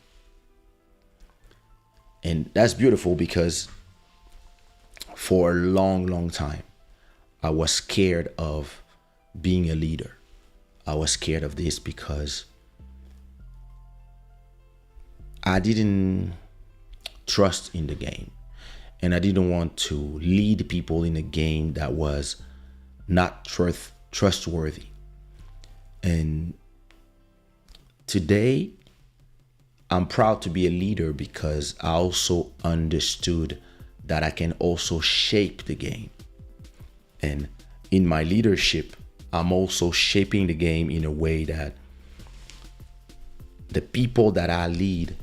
And that's beautiful, because for a long, long time, I was scared of being a leader. I was scared of this because I didn't trust in the game. And I didn't want to lead people in a game that was not trustworthy. And today, I'm proud to be a leader because I also understood that I can also shape the game. And in my leadership, I'm also shaping the game in a way that the people that I lead,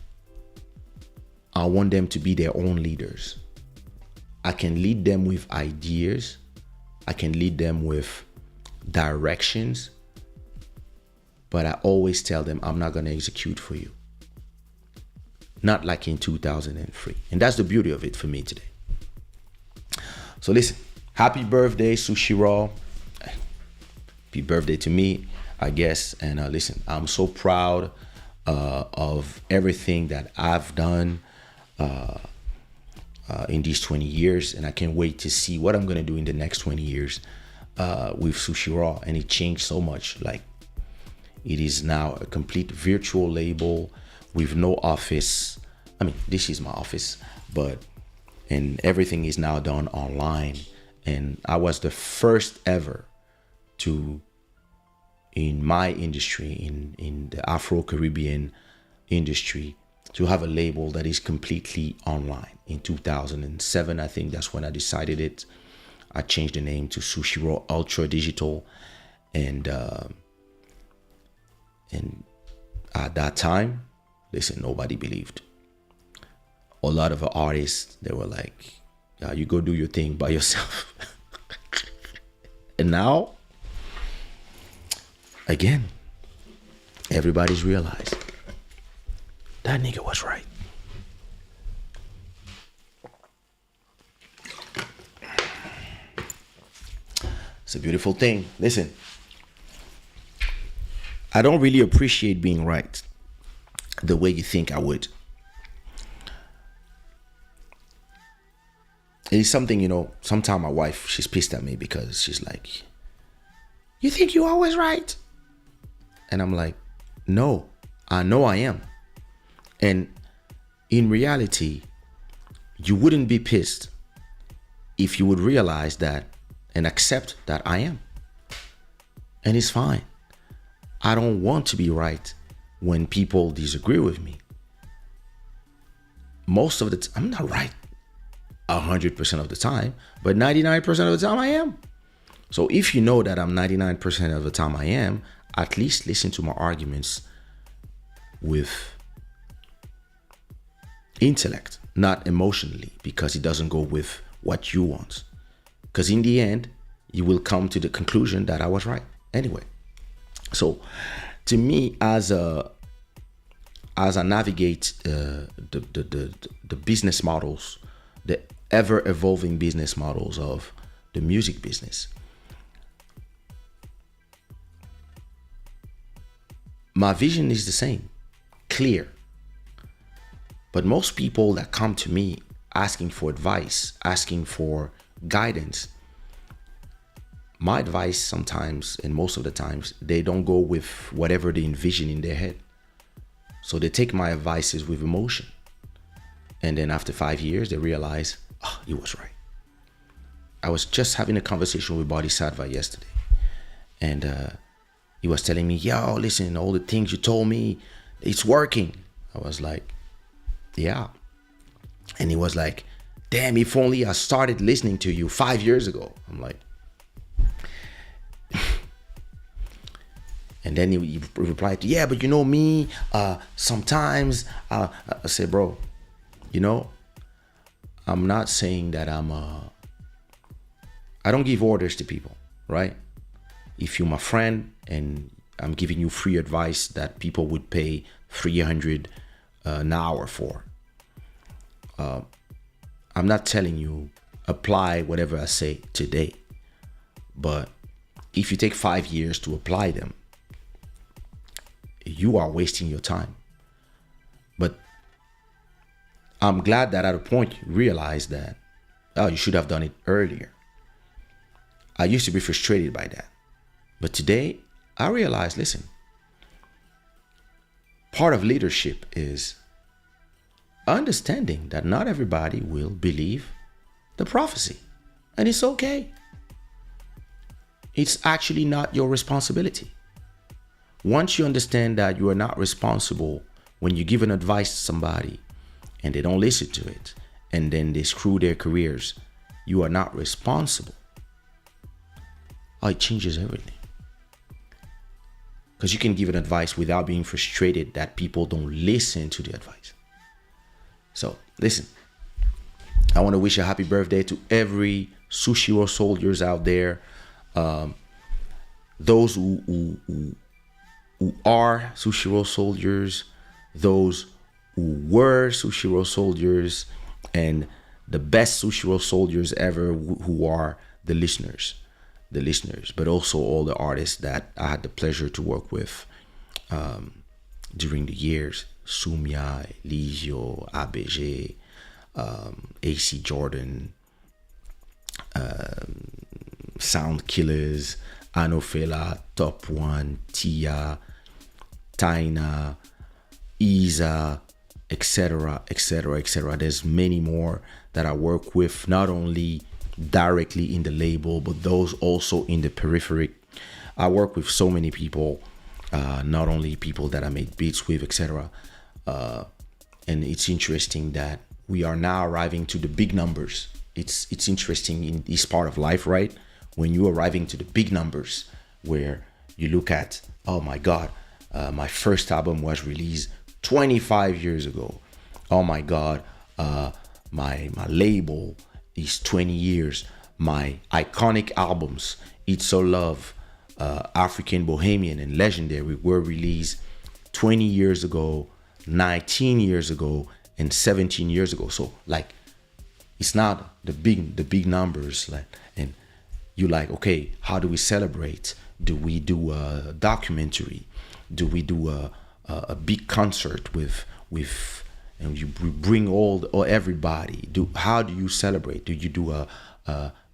I want them to be their own leaders. I can lead them with ideas. I can lead them with directions. But I always tell them, I'm not going to execute for you. Not like in 2003. And that's the beauty of it for me today. So listen, happy birthday, Sushiraw. Happy birthday to me, I guess. And listen, I'm so proud of everything that I've done in these 20 years. And I can't wait to see what I'm going to do in the next 20 years with Sushiraw. And it changed so much. Like, it is now a complete virtual label with no office. I mean, this is my office, but and everything is now done online. And I was the first ever to, in my industry, in the Afro-Caribbean industry, to have a label that is completely online. In 2007, I think that's when I decided it. I changed the name to Sushiraw Ultra Digital, and at that time, listen, nobody believed. A lot of artists, they were like, yeah, you go do your thing by yourself. And now, again, everybody's realized that nigga was right. It's a beautiful thing. Listen, I don't really appreciate being right the way you think I would. It is something, you know, sometimes my wife, she's pissed at me because she's like, you think you're always right? And I'm like, no, I know I am. And in reality, you wouldn't be pissed if you would realize that and accept that I am. And it's fine. I don't want to be right when people disagree with me. Most of the time, I'm not right 100% of the time, but 99% of the time I am. So if you know that I'm 99% of the time I am, at least listen to my arguments with intellect, not emotionally, because it doesn't go with what you want. Because in the end, you will come to the conclusion that I was right anyway. So to me, as I navigate the business models, the ever evolving business models of the music business, my vision is the same, clear. But most people that come to me asking for advice, asking for guidance, my advice sometimes, and most of the times, they don't go with whatever they envision in their head. So they take my advices with emotion. And then after 5 years, they realize, oh, he was right. I was just having a conversation with Bodhisattva yesterday. And he was telling me, yo, listen, all the things you told me, it's working. I was like, yeah. And he was like, damn, if only I started listening to you 5 years ago. I'm like, and then he replied, yeah, but you know me, sometimes, I said, bro, you know, I'm not saying that I don't give orders to people, right? If you're my friend and I'm giving you free advice that people would pay $300 an hour for, I'm not telling you apply whatever I say today. But if you take 5 years to apply them, you are wasting your time. But I'm glad that at a point you realize that, oh, you should have done it earlier. I used to be frustrated by that. But today I realize, listen, part of leadership is understanding that not everybody will believe the prophecy. And it's okay. It's actually not your responsibility. Once you understand that you are not responsible when you give an advice to somebody and they don't listen to it and then they screw their careers, you are not responsible. Oh, it changes everything. Because you can give an advice without being frustrated that people don't listen to the advice. So listen, I want to wish a happy birthday to every Sushiraw soldiers out there. Those who are Sushiraw soldiers, those who were Sushiraw soldiers, and the best Sushiraw soldiers ever who are the listeners, but also all the artists that I had the pleasure to work with during the years. Sumia, Ligio, ABG, AC Jordan, Sound Killers, Anofela, Top One, Tia, Taina, Isa, etc., etc., etc. There's many more that I work with, not only directly in the label, but those also in the periphery. I work with so many people, not only people that I make beats with, etc. And it's interesting that we are now arriving to the big numbers. It's interesting in this part of life, right? When you're arriving to the big numbers, where you look at, oh my God, my first album was released 25 years ago. Oh my God, my label is 20 years. My iconic albums, It's So Love, African Bohemian, and Legendary were released 20 years ago, 19 years ago, and 17 years ago. So like, it's not the big numbers. Like, and you like, okay, how do we celebrate? Do we do a documentary? Do we do a big concert with and you bring all everybody? How do you celebrate? Do you do a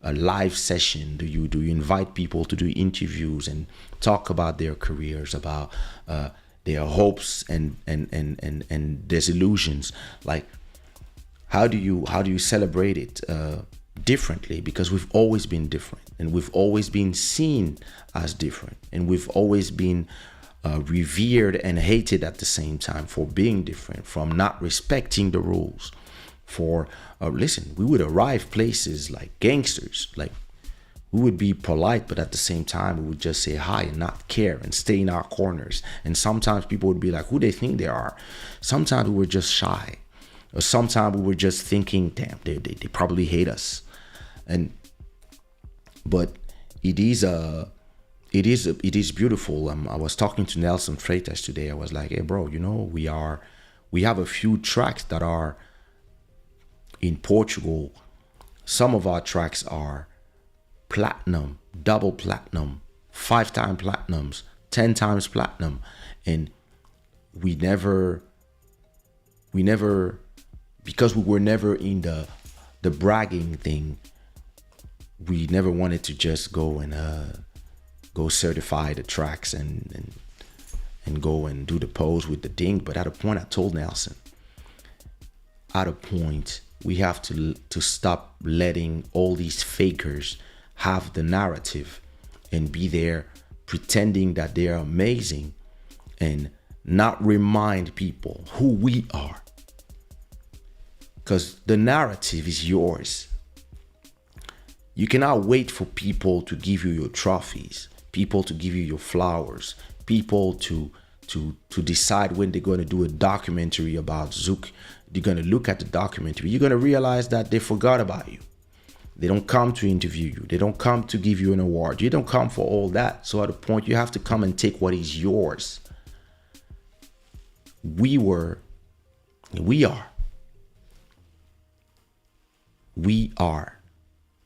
live session? Do you invite people to do interviews and talk about their careers, about their hopes and disillusions? Like, how do you celebrate it differently? Because we've always been different, and we've always been seen as different, and we've always been revered and hated at the same time for being different, from not respecting the rules. For listen, we would arrive places like gangsters. Like, we would be polite, but at the same time we would just say hi and not care and stay in our corners. And sometimes people would be like, who they think they are? Sometimes we were just shy, or sometimes we were just thinking, damn, they probably hate us. But it is beautiful. I was talking to Nelson Freitas today. I was like, hey bro, we have a few tracks that are in Portugal. Some of our tracks are platinum, double platinum, 5-time platinums, 10 times platinum. And we never, because we were never in the bragging thing, we never wanted to just go and go certify the tracks and go and do the pose with the ding. But at a point, I told Nelson, at a point, we have to stop letting all these fakers have the narrative and be there pretending that they are amazing and not remind people who we are. Because the narrative is yours. You cannot wait for people to give you your trophies, people to give you your flowers, people to decide when they're going to do a documentary about Zouk. You're going to look at the documentary. You're going to realize that they forgot about you. They don't come to interview you. They don't come to give you an award. You don't come for all that. So at a point, you have to come and take what is yours. We are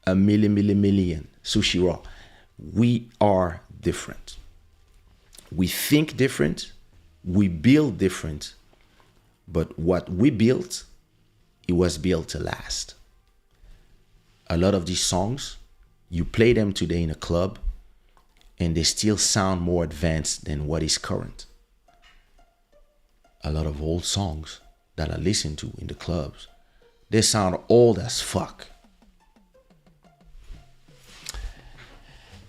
a million Sushiraw. We are different. We think different. We build different. But what we built, it was built to last. A lot of these songs, you play them today in a club, and they still sound more advanced than what is current. A lot of old songs that I listen to in the clubs, they sound old as fuck.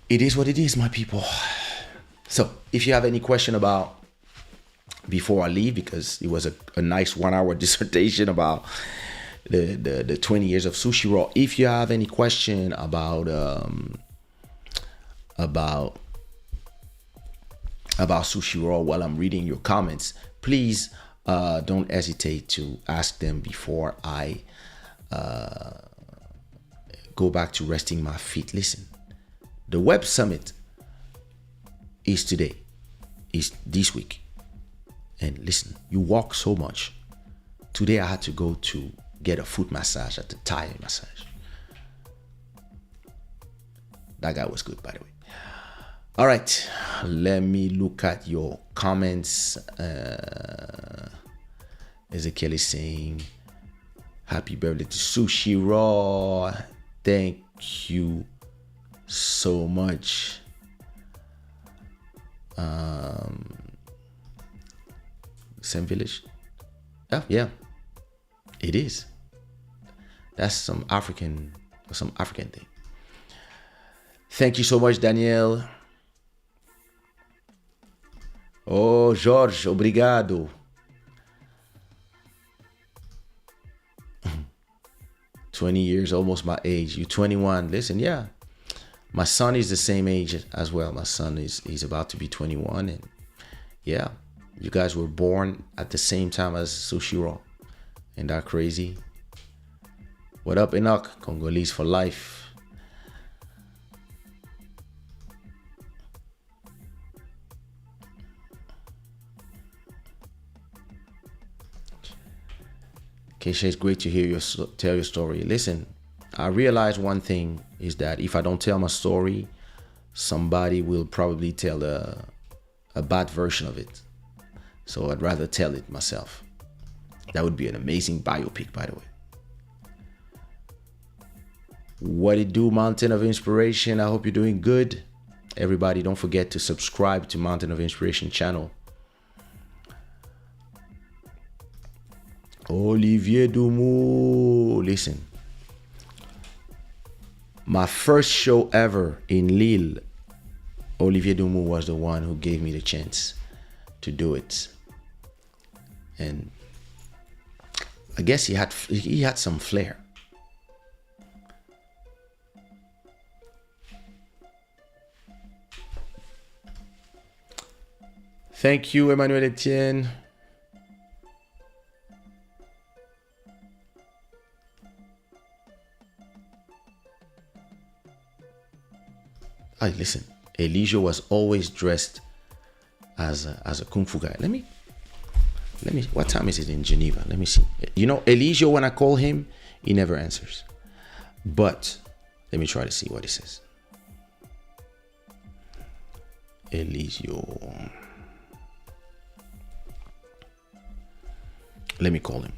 It is what it is, my people. So if you have any question about, before I leave, because it was a nice 1-hour dissertation about the 20 years of Sushiraw. If you have any question about Sushiraw while I'm reading your comments, please don't hesitate to ask them before I go back to resting my feet. Listen, the Web Summit is today, is this week. And listen, you walk so much. Today I had to go to get a foot massage at the Thai massage. That guy was good, by the way. All right, let me look at your comments. Ezekiel is saying, happy birthday to Sushiraw. Thank you so much. Same village. Oh, yeah, it is. That's some African thing. Thank you so much, Daniel. Oh, Jorge, obrigado. 20 years, almost my age. You 21. Listen, yeah. My son is the same age as well. My son he's about to be 21. And yeah, you guys were born at the same time as Sushiraw. Ain't that crazy? What up, Enoch? Congolese for life. Kaysha, it's great to hear you tell your story. Listen, I realize one thing is that if I don't tell my story, somebody will probably tell a bad version of it. So I'd rather tell it myself. That would be an amazing biopic, by the way. What it do, Mountain of Inspiration? I hope you're doing good. Everybody, don't forget to subscribe to Mountain of Inspiration channel. Olivier Dumou. Listen, my first show ever in Lille, Olivier Dumou was the one who gave me the chance to do it. And I guess he had some flair. Thank you, Emmanuel Etienne. Hey, listen, Eligio was always dressed as a kung fu guy. Let me. What time is it in Geneva? Let me see. You know, Eligio, when I call him, he never answers. But let me try to see what he says. Eligio. Let me call him.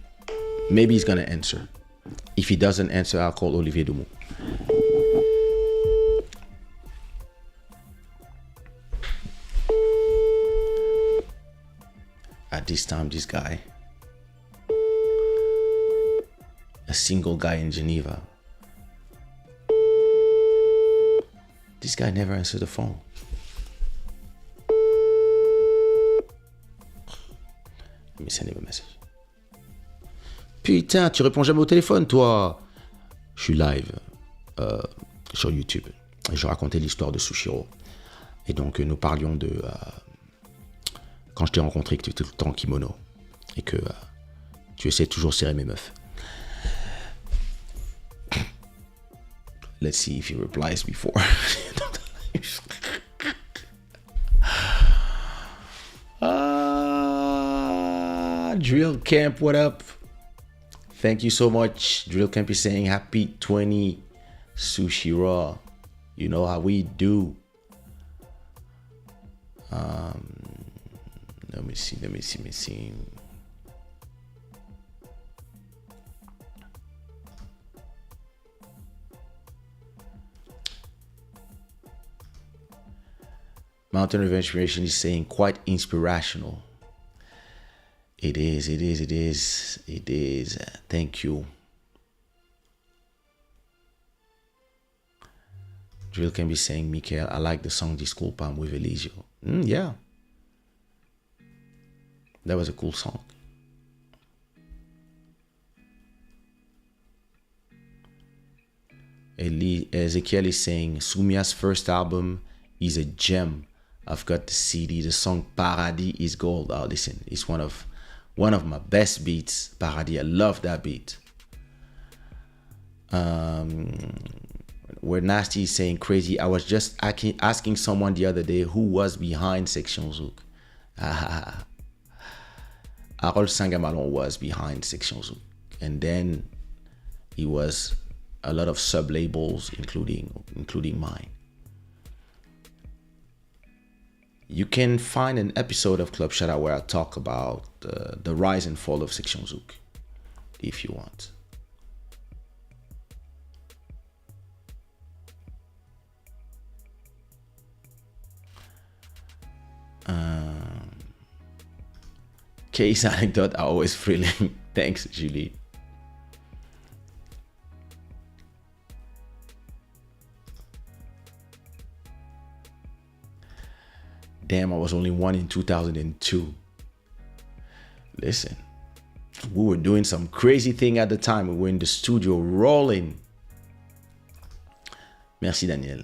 Maybe he's gonna answer. If he doesn't answer, I'll call Olivier Dumou. At this time, this guy, a single guy in Geneva, this guy never answered the phone. Let me send him a message. Putain, tu réponds jamais au téléphone, toi. Je suis live sur YouTube. Et je racontais l'histoire de Sushiraw. Et donc, nous parlions de... quand je t'ai rencontré, que tu étais tout le temps en kimono. Et que tu essaies toujours de serrer mes meufs. Let's see if he replies before. Drill Camp, what up? Thank you so much. Drill Camp is saying happy 20 Sushiraw. You know how we do. Let me see. Mountain of Inspiration is saying quite inspirational. It is. Thank you. Drill can be saying, Mikael, I like the song Disco Palm with Eligio. Yeah. That was a cool song. Ezekiel is saying, Sumia's first album is a gem. I've got the CD. The song Paradis is gold. Oh, listen, it's one of my best beats. Paradis, I love that beat. Where Nasty is saying crazy. I was just asking someone the other day who was behind Section Zouk. Harold Sangamalon was behind Section Zouk. And then he was a lot of sub-labels, including mine. You can find an episode of Club Shada where I talk about the rise and fall of Section Zouk, if you want. Case anecdote are always thrilling. Thanks, Julie. Damn, I was only one in 2002. Listen, we were doing some crazy thing at the time. We were in the studio rolling. Merci, Daniel.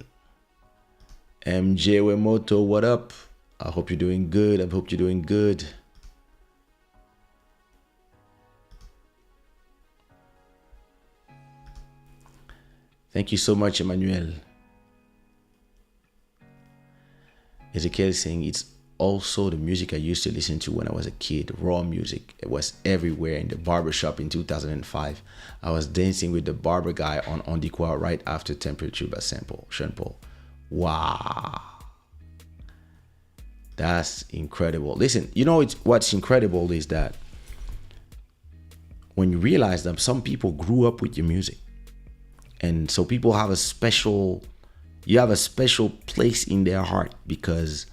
MJ Wemoto, what up? I hope you're doing good. I hope you're doing good. Thank you so much, Emmanuel. Ezekiel is saying it's also the music I used to listen to when I was a kid. Raw music. It was everywhere in the barbershop in 2005. I was dancing with the barber guy on Ondiqua right after Temperature by Sample. Sean Paul. Wow. That's incredible. Listen, you know what's incredible is that when you realize that some people grew up with your music. And so people have you have a special place in their heart because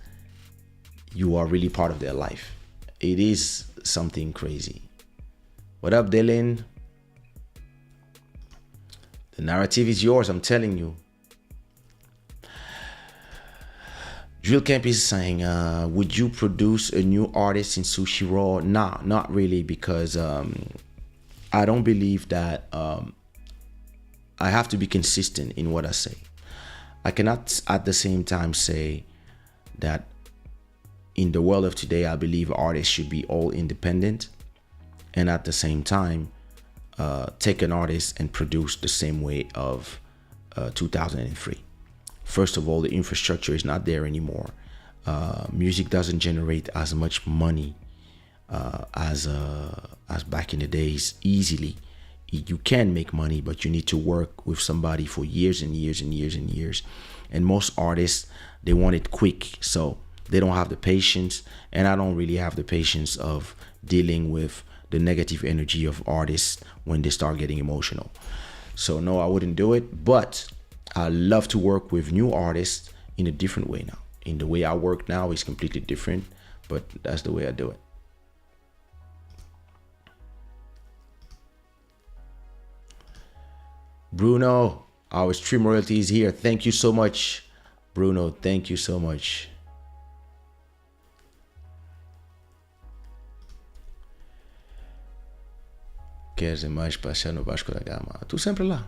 you are really part of their life. It is something crazy. What up, Dylan? The narrative is yours, I'm telling you. Drill Camp is saying, would you produce a new artist in Sushiraw? Nah, not really, because I don't believe that I have to be consistent in what I say. I cannot at the same time say that in the world of today, I believe artists should be all independent, and at the same time, take an artist and produce the same way of 2003. First of all, the infrastructure is not there anymore. Music doesn't generate as much money as back in the days easily. You can make money, but you need to work with somebody for years and years and years and years. And most artists, they want it quick, so they don't have the patience. And I don't really have the patience of dealing with the negative energy of artists when they start getting emotional. So no, I wouldn't do it. But I love to work with new artists in a different way now. In the way I work now is completely different, but that's the way I do it. Bruno, our stream royalty is here. Thank you so much, Bruno. Thank you so much. Queres mais passear no Vasco da Gama? Tout simple là.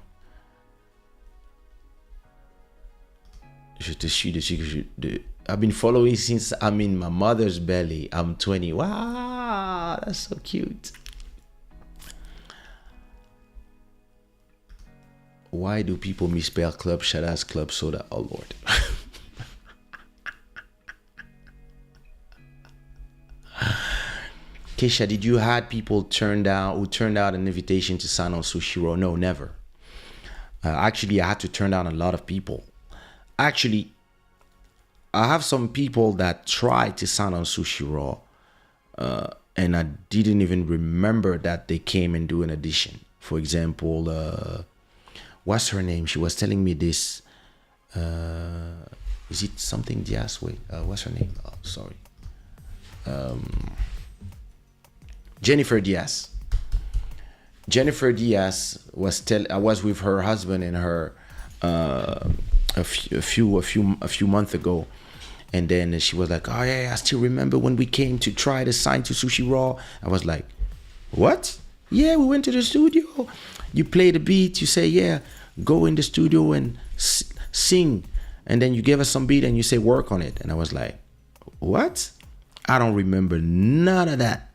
Je te suis depuis que I've been following since I'm in my mother's belly. I'm 20. Wow, that's so cute. Why do people misspell Club Shada as Club Soda? Oh Lord. Kaysha, did you had people turned out an invitation to sign on Sushiraw? No, never. Actually, I had to turn down a lot of people. Actually, I have some people that tried to sign on Sushiraw, and I didn't even remember that they came and do an audition. For example, what's her name? She was telling me this. Is it something Diaz? Wait, what's her name? Oh, sorry. Jennifer Diaz. Jennifer Diaz I was with her husband and her a few months ago, and then she was like, "Oh yeah, I still remember when we came to try to sign to Sushiraw." I was like, "What? Yeah, we went to the studio. You play the beat. You say, yeah, go in the studio and sing, and then you give us some beat and you say work on it." And I was like, "What? I don't remember none of that."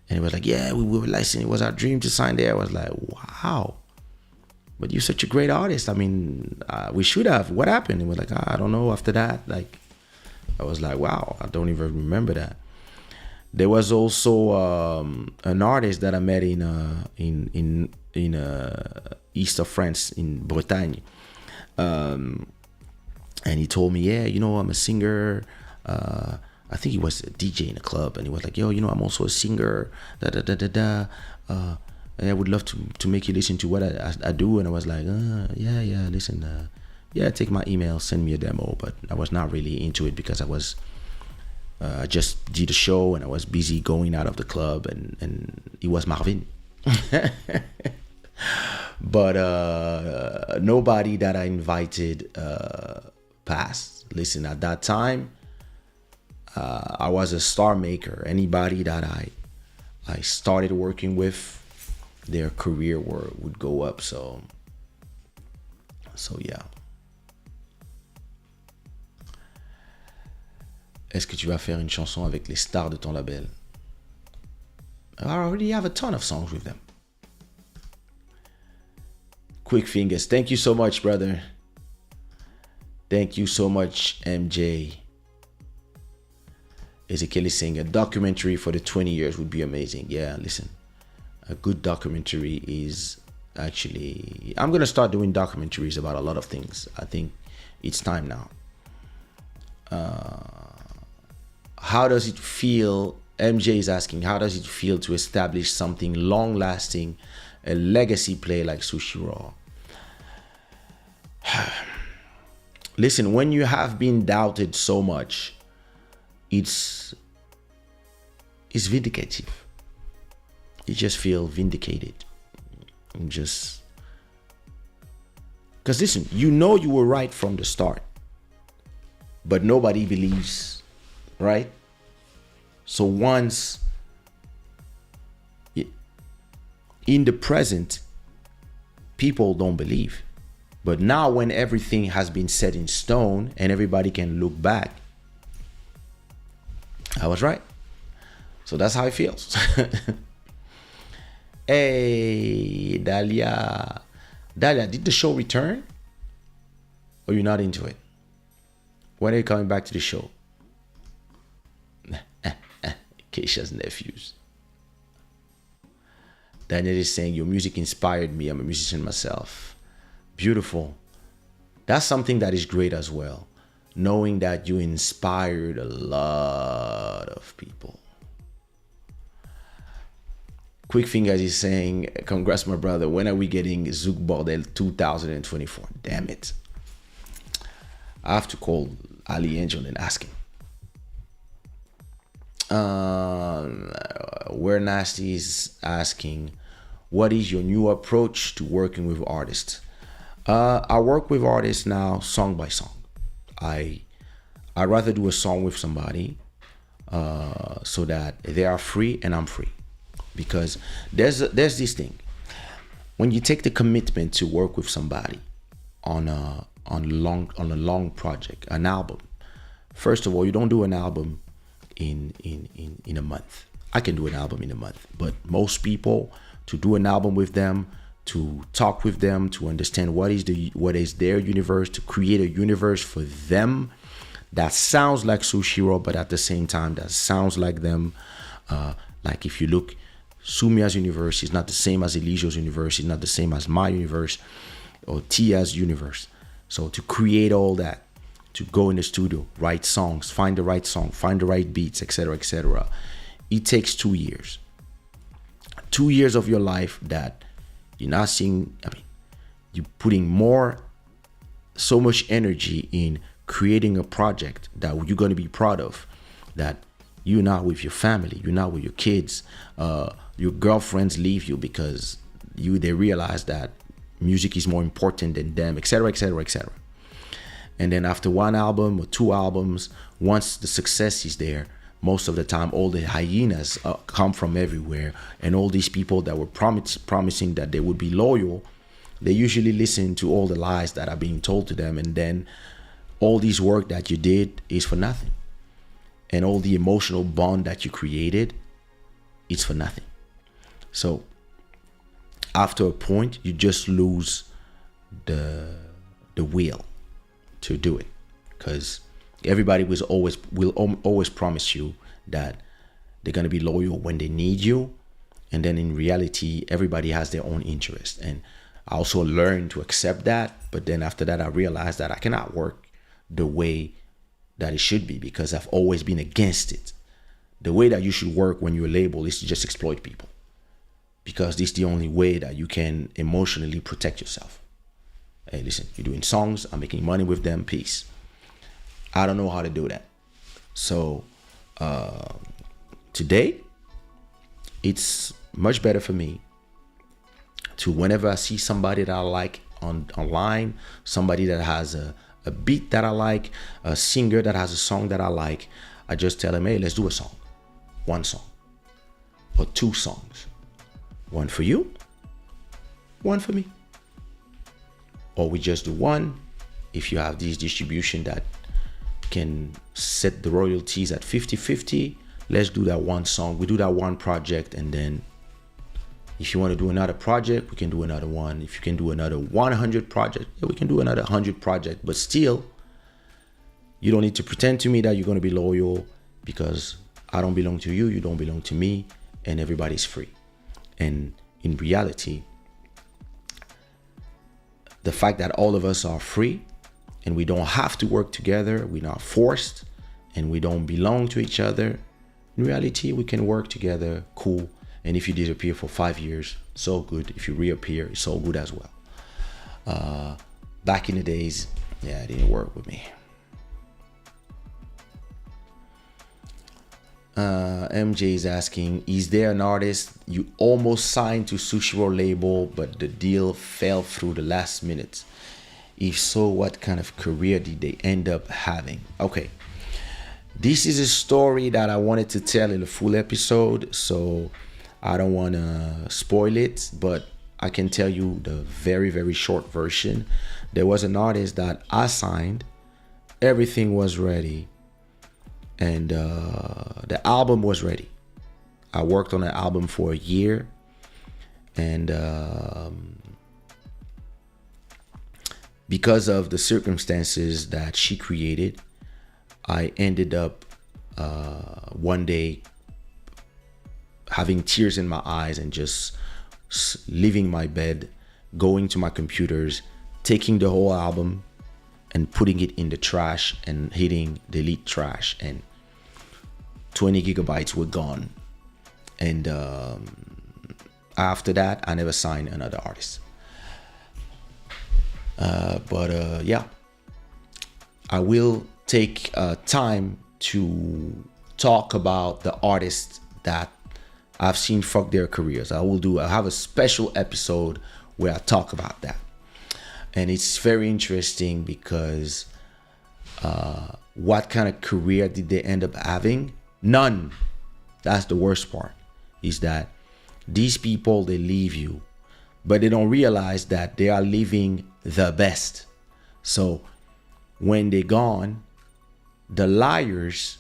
And he was like, "Yeah, we were licensed. It was our dream to sign there." I was like, "Wow, but you're such a great artist. I mean, we should have. What happened?" He was like, "I don't know." After that, like, I was like, "Wow, I don't even remember that." There was also an artist that I met in east of France, in Bretagne, and he told me, "Yeah, you know, I'm a singer." I think he was a DJ in a club, and he was like, "Yo, you know, I'm also a singer. And I would love to make you listen to what I do." And I was like, "Yeah, listen, yeah, take my email, send me a demo." But I was not really into it because I was I just did a show and I was busy going out of the club, and it was Marvin. But nobody that I invited passed. Listen, at that time, I was a star maker. Anybody that I started working with, their career would go up. So yeah. Est-ce que tu vas faire une chanson avec les stars de ton label? I already have a ton of songs with them. Quick Fingers, thank you so much, brother. Thank you so much, MJ. Ezekiel is saying a documentary for the 20 years would be amazing. Yeah, listen, a good documentary is actually... I'm going to start doing documentaries about a lot of things. I think it's time now. How does it feel? MJ is asking, how does it feel to establish something long-lasting, a legacy play like Sushiraw? Listen, when you have been doubted so much, it's vindicative. You just feel vindicated. Because listen, you know you were right from the start, but nobody believes, right? So once in the present, people don't believe. But now when everything has been set in stone and everybody can look back, I was right. So that's how it feels. Hey, Dalia. Dalia, did the show return? Or you're not into it? When are you coming back to the show? Kaysha's nephews. Daniel is saying, your music inspired me. I'm a musician myself. Beautiful. That's something that is great as well. Knowing that you inspired a lot of people. Quick Fingers is saying, congrats, my brother. When are we getting Zouk Bordel 2024? Damn it. I have to call Ali Angel and ask him. Where Nasty is asking, what is your new approach to working with artists? I work with artists now song by song. I'd rather do a song with somebody so that they are free and I'm free. Because there's this thing. When you take the commitment to work with somebody on a long project, an album, first of all, you don't do an album in a month. I can do an album in a month, but most people, to do an album with them, to talk with them, to understand what is their universe, to create a universe for them that sounds like Sushiraw, but at the same time that sounds like them. Like if you look, Sumia's universe is not the same as Elisio's universe, it's not the same as my universe or Tia's universe. So to create all that, to go in the studio, write songs, find the right song, find the right beats, etc., etc. It takes 2 years. 2 years of your life that you're not seeing. I mean, you're putting so much energy in creating a project that you're going to be proud of, that you're not with your family, you're not with your kids, your girlfriends leave you because they realize that music is more important than them, etc., etc., etc. And then after one album or two albums, once the success is there, most of the time all the hyenas come from everywhere, and all these people that were promising that they would be loyal, they usually listen to all the lies that are being told to them, and then all this work that you did is for nothing, and all the emotional bond that you created, it's for nothing. So after a point, you just lose the will to do it, because everybody will always promise you that they're going to be loyal when they need you, and then in reality everybody has their own interest. And I also learned to accept that, but then after that I realized that I cannot work the way that it should be, because I've always been against it. The way that you should work when you're a label is to just exploit people, because this is the only way that you can emotionally protect yourself. Hey, listen, you're doing songs, I'm making money with them, peace. I don't know how to do that. So today, it's much better for me to, whenever I see somebody that I like online, somebody that has a beat that I like, a singer that has a song that I like, I just tell them, hey, let's do a song. One song. Or 2 songs. One for you, one for me. Or we just do one. If you have these distribution that can set the royalties at 50-50, let's do that one song. We do that one project, and then if you want to do another project, we can do another one. If you can do another 100 project, yeah, we can do another 100 project. But still, you don't need to pretend to me that you're going to be loyal, because I don't belong to you, you don't belong to me, and everybody's free. And in reality, the fact that all of us are free and we don't have to work together, we're not forced, and we don't belong to each other, in reality, we can work together, cool. And if you disappear for 5 years, so good. If you reappear, it's so good as well. Back in the days, yeah, it didn't work with me. MJ is asking, is there an artist you almost signed to Sushiraw label, but the deal fell through the last minute? If so, what kind of career did they end up having? Okay, this is a story that I wanted to tell in a full episode, so I don't want to spoil it, but I can tell you the very, very short version. There was an artist that I signed. Everything was ready. And the album was ready. I worked on the album for a year. And because of the circumstances that she created, I ended up one day having tears in my eyes and just leaving my bed, going to my computers, taking the whole album and putting it in the trash and hitting delete trash, and 20 gigabytes were gone. And after that, I never signed another artist. But yeah, I will take time to talk about the artists that I've seen fuck their careers. I have a special episode where I talk about that. And it's very interesting because what kind of career did they end up having? None. That's the worst part, is that these people, they leave you, but they don't realize that they are living the best. So when they're gone, the liars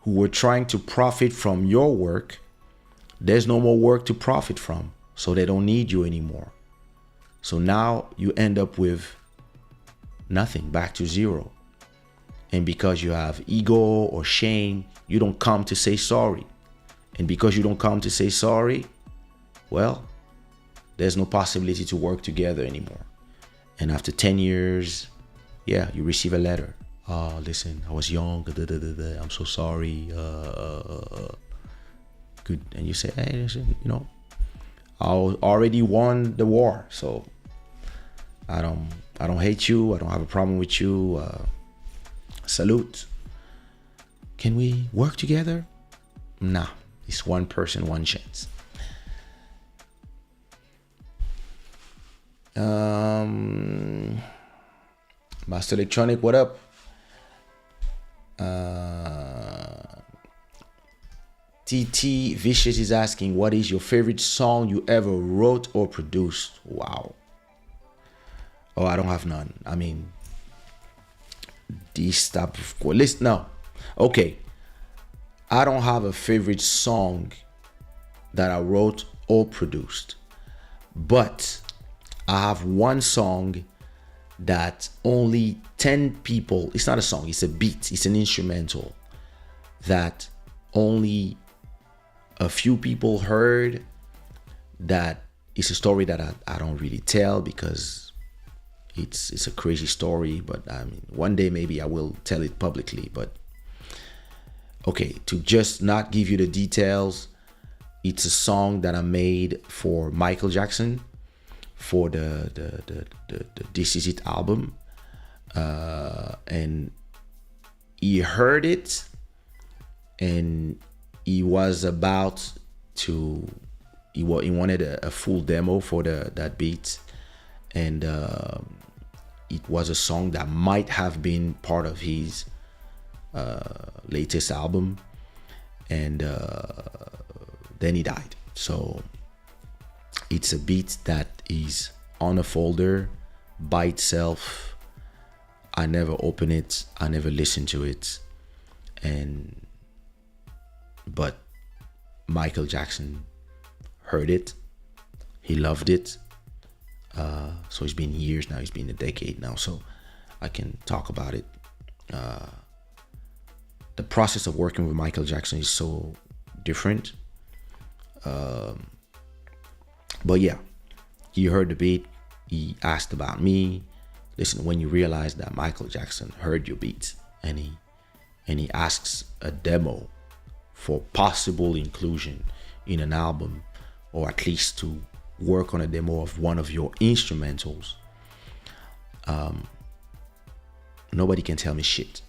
who were trying to profit from your work, there's no more work to profit from. So they don't need you anymore. So now you end up with nothing, back to zero. And because you have ego or shame, you don't come to say sorry. And because you don't come to say sorry, well, there's no possibility to work together anymore. And after 10 years, yeah, you receive a letter. Oh, listen, I was young. I'm so sorry. Good. And you say, hey, listen, I already won the war. So I don't hate you. I don't have a problem with you. Salute. Can we work together? Nah, it's one person, one chance. Master Electronic, what up? TT Vicious is asking, what is your favorite song you ever wrote or produced? Wow. Oh, I don't have none. I mean, these type of list. No. Okay. I don't have a favorite song that I wrote or produced. But I have one song that only 10 people, it's not a song, it's a beat, it's an instrumental, that only a few people heard. That is a story that I don't really tell because it's a crazy story, but I mean, one day maybe I will tell it publicly. But okay, to just not give you the details, it's a song that I made for Michael Jackson for the This Is It album, and he heard it and he was about to. He wanted a full demo for that beat, and it was a song that might have been part of his latest album, and then he died. So it's a beat that is on a folder by itself. I never open it, I never listen to it, but Michael Jackson heard it, he loved it. So it's been years now, it's been a decade now, so I can talk about it. The process of working with Michael Jackson is so different. But yeah, he heard the beat, he asked about me. Listen, when you realize that Michael Jackson heard your beats and he asks a demo for possible inclusion in an album, or at least to work on a demo of one of your instrumentals, nobody can tell me shit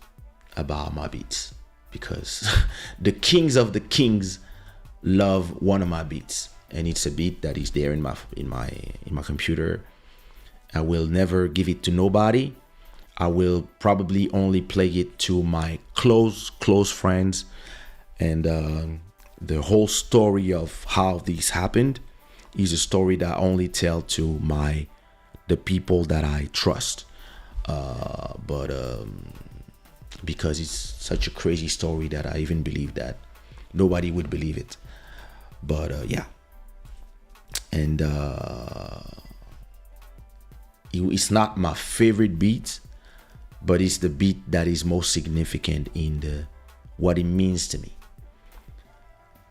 about my beats, because the kings of the kings love one of my beats, and it's a beat that is there in my computer. I will never give it to nobody. I will probably only play it to my close friends, and the whole story of how this happened is a story that I only tell to the people that I trust. But because it's such a crazy story that I even believe that nobody would believe it. But yeah, and it's not my favorite beat, but it's the beat that is most significant in what it means to me.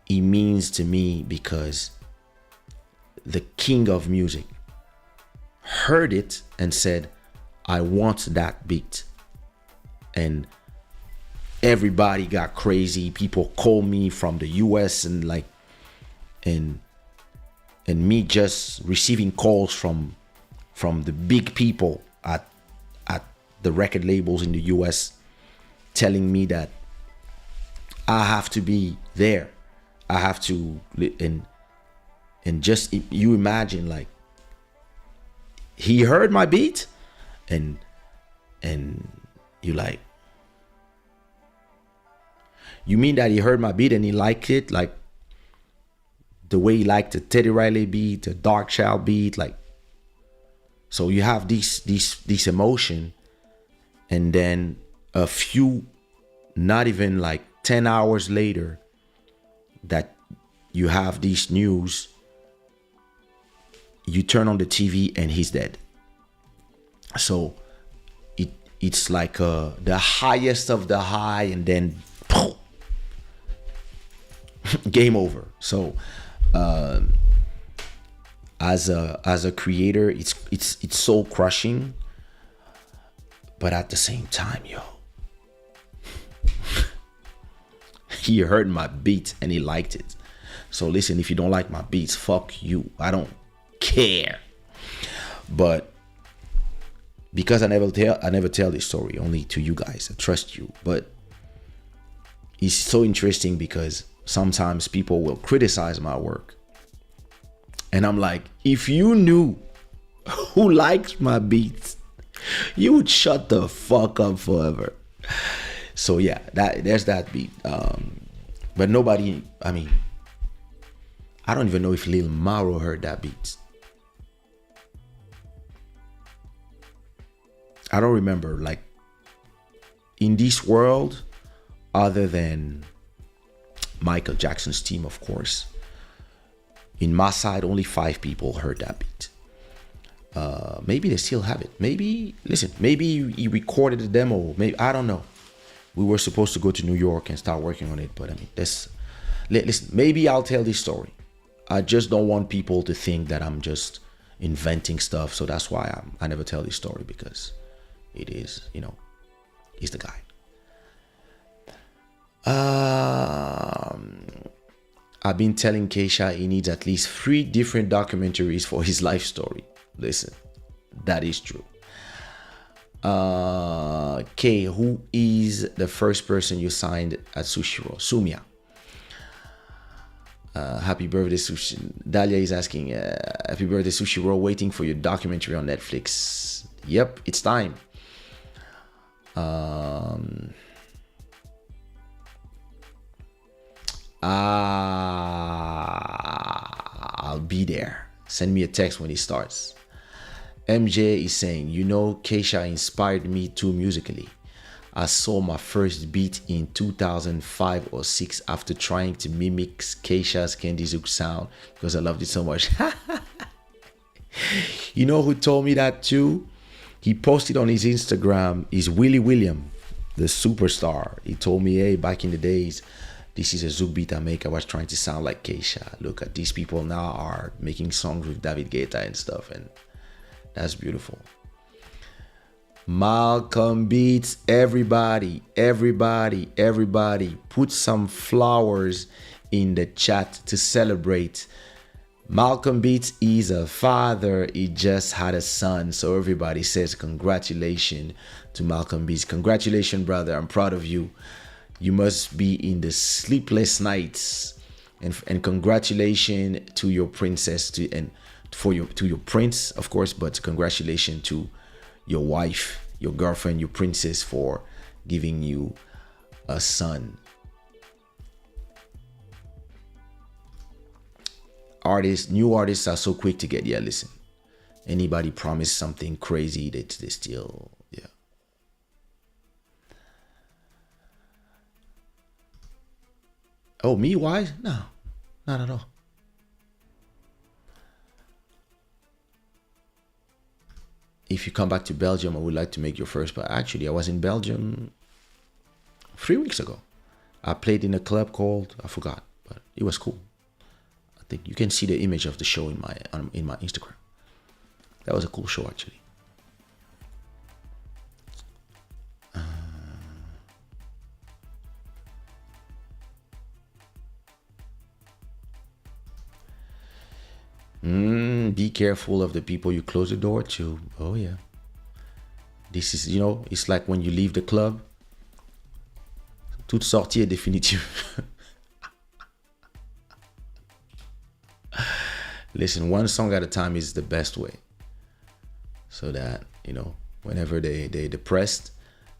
It means to me because the king of music heard it and said, I want that beat. And everybody got crazy. People called me from the US and me just receiving calls from the big people at the record labels in the US, telling me that I have to be there. I have to, and just, you imagine, like, he heard my beat and you like, you mean that he heard my beat and he liked it like the way he liked the Teddy Riley beat, the Dark Child beat, like, so you have this emotion, and then a few, not even like 10 hours later, that you have this news, you turn on the TV and he's dead. So it's like the highest of the high, and then poof, game over. So as a creator, it's soul crushing, but at the same time, yo, he heard my beat and he liked it. So listen, if you don't like my beats, fuck you. I don't care. But because I never tell this story only to you guys, I trust you. But it's so interesting because sometimes people will criticize my work, and I'm like, if you knew who likes my beats, you would shut the fuck up forever. So yeah, there's that beat. But nobody, I mean, I don't even know if Lil Mauro heard that beat. I don't remember, like, in this world, other than Michael Jackson's team, of course. In my side, only 5 people heard that beat. Maybe they still have it. Maybe, listen, maybe he recorded the demo. Maybe, I don't know. We were supposed to go to New York and start working on it, but I mean, listen, maybe I'll tell this story. I just don't want people to think that I'm just inventing stuff. So that's why I never tell this story, because it is, he's the guy. I've been telling Kaysha he needs at least 3 different documentaries for his life story. Listen, that is true. K, who is the first person you signed at Sushiraw? Sumia. Happy birthday, Sushi. Dalia is asking, happy birthday, Sushiraw, waiting for your documentary on Netflix. Yep, it's time. I'll be there. Send me a text when it starts. MJ is saying, you know, Kaysha inspired me too musically. I saw my first beat in 2005 or 6 after trying to mimic Kaysha's Candy Zook sound because I loved it so much. You know who told me that too? He posted on his Instagram, is Willie William, the superstar. He told me, hey, back in the days, this is a Zouk beat I make. I was trying to sound like Kaysha. Look at these people now are making songs with David Guetta and stuff, and that's beautiful. Malcolm Beats, everybody, put some flowers in the chat to celebrate. Malcolm Beats is a father. He just had a son. So everybody says congratulations to Malcolm Beats. Congratulations, brother. I'm proud of you. You must be in the sleepless nights. And congratulations to your princess to your prince, of course, but congratulations to your wife, your girlfriend, your princess for giving you a son. New artists are so quick to get. Yeah, listen. Anybody promise something crazy that they still, yeah. Oh, me? Why? No, not at all. If you come back to Belgium, I would like to make your first. But actually, I was in Belgium 3 weeks ago. I played in a club called, I forgot, but it was cool. I think you can see the image of the show in my Instagram. That was a cool show, actually. Be careful of the people you close the door to. Oh yeah. This is, you know, it's like when you leave the club. Toute sortie est définitive. Listen, one song at a time is the best way. So that, you know, whenever they're depressed,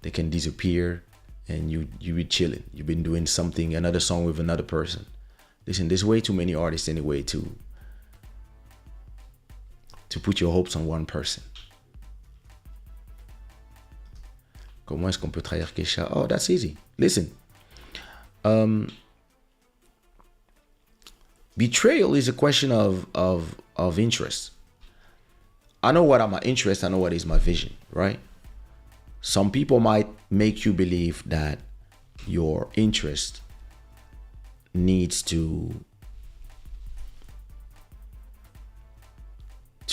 they can disappear and you be chilling. You've been doing something, another song with another person. Listen, there's way too many artists anyway to put your hopes on one person. Comment est-ce qu'on peut trahir Kaysha? Oh, that's easy. Listen. Betrayal is a question of interest. I know what are my interests. I know what is my vision, right? Some people might make you believe that your interest needs to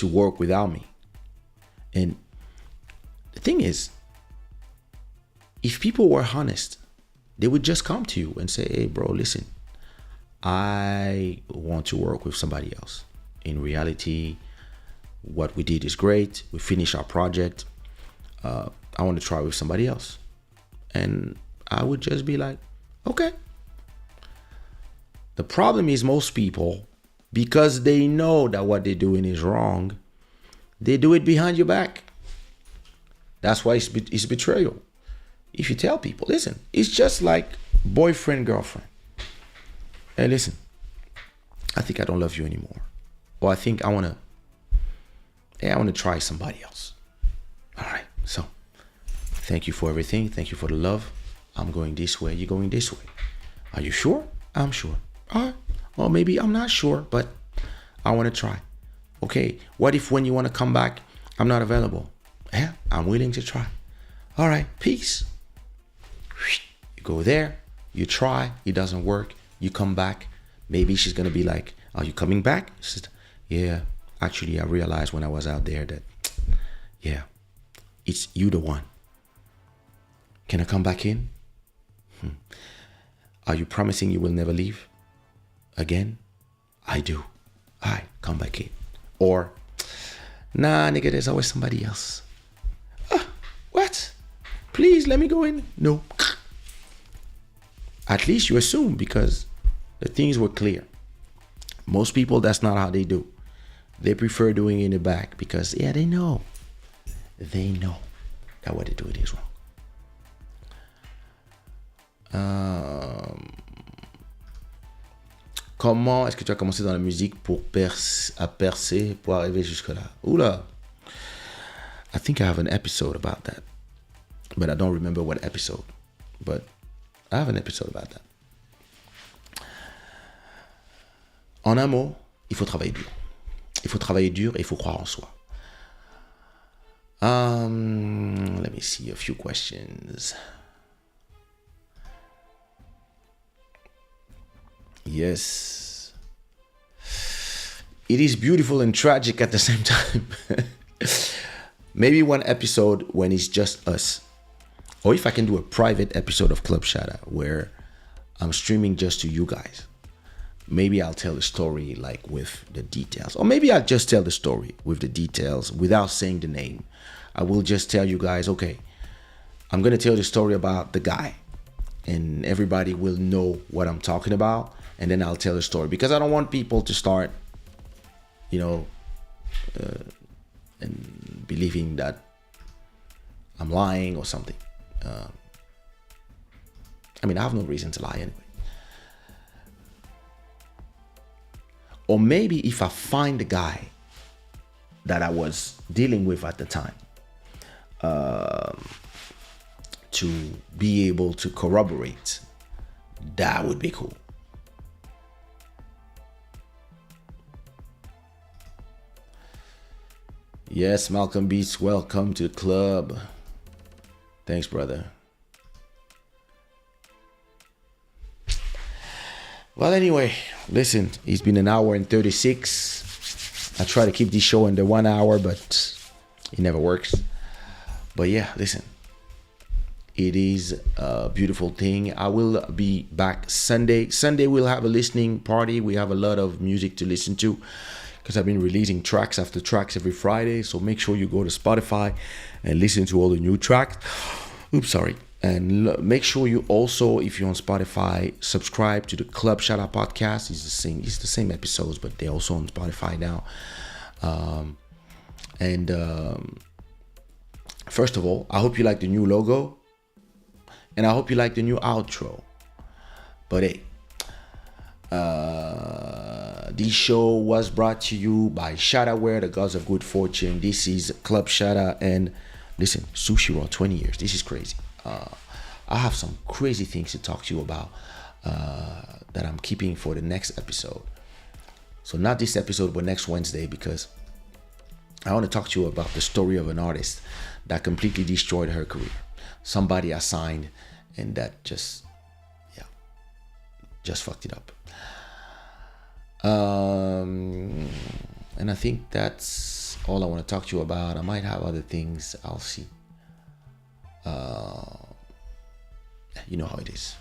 work without me. And the thing is, if people were honest, they would just come to you and say, hey, bro, listen, I want to work with somebody else. In reality, what we did is great. We finished our project. I want to try with somebody else. And I would just be like, okay. The problem is most people, because they know that what they're doing is wrong, they do it behind your back. That's why it's betrayal. If you tell people, listen, it's just like boyfriend, girlfriend. Hey, listen, I think I don't love you anymore. Or I think I want to try somebody else. All right, so thank you for everything. Thank you for the love. I'm going this way. You're going this way. Are you sure? I'm sure. All right. Well, maybe I'm not sure, but I want to try. Okay, what if when you want to come back, I'm not available? Yeah, I'm willing to try. All right, peace. You go there, you try, it doesn't work, you come back. Maybe she's going to be like, are you coming back? She said, yeah, actually, I realized when I was out there that, yeah, it's you the one. Can I come back in? Are you promising you will never leave again? I do. All right, come back in. Or, nah, nigga, there's always somebody else. What? Please let me go in. No. At least you assume, because the things were clear. Most people, that's not how they do. They prefer doing it in the back because, yeah, they know that what they're doing is wrong. Comment est-ce que tu as commencé dans la musique à percer pour arriver jusque-là? Oula! I think I have an episode about that. But I don't remember what episode. But I have an episode about that. En un mot, il faut travailler dur. Il faut travailler dur et il faut croire en soi. Let me see a few questions. Yes. It is beautiful and tragic at the same time. Maybe one episode when it's just us. Or if I can do a private episode of Club Shada where I'm streaming just to you guys. Maybe I'll tell the story like with the details. Or maybe I'll just tell the story with the details without saying the name. I will just tell you guys, okay, I'm going to tell the story about the guy. And everybody will know what I'm talking about. And then I'll tell the story. Because I don't want people to start, and believing that I'm lying or something. I have no reason to lie anyway. Or maybe if I find the guy that I was dealing with at the time, to be able to corroborate, that would be cool. Yes, Malcolm Beats, welcome to the club. Thanks, brother. Well, anyway, listen, it's been an hour and 36. I try to keep this show under 1 hour, but it never works. But yeah, listen, it is a beautiful thing. I will be back Sunday. Sunday, we'll have a listening party. We have a lot of music to listen to because I've been releasing tracks after tracks every Friday. So make sure you go to Spotify and listen to all the new tracks. Oops, sorry. And make sure you also, if you're on Spotify, subscribe to the Club Shada podcast. It's the same episodes, but they're also on Spotify now. First of all, I hope you like the new logo. And I hope you like the new outro. But hey, this show was brought to you by Shada, the gods of good fortune. This is Club Shada. And listen, Sushiraw, 20 years. This is crazy. I have some crazy things to talk to you about that I'm keeping for the next episode. So not this episode, but next Wednesday, because I want to talk to you about the story of an artist that completely destroyed her career. Somebody I signed and that just fucked it up. And I think that's all I want to talk to you about. I might have other things. I'll see. You know how it is.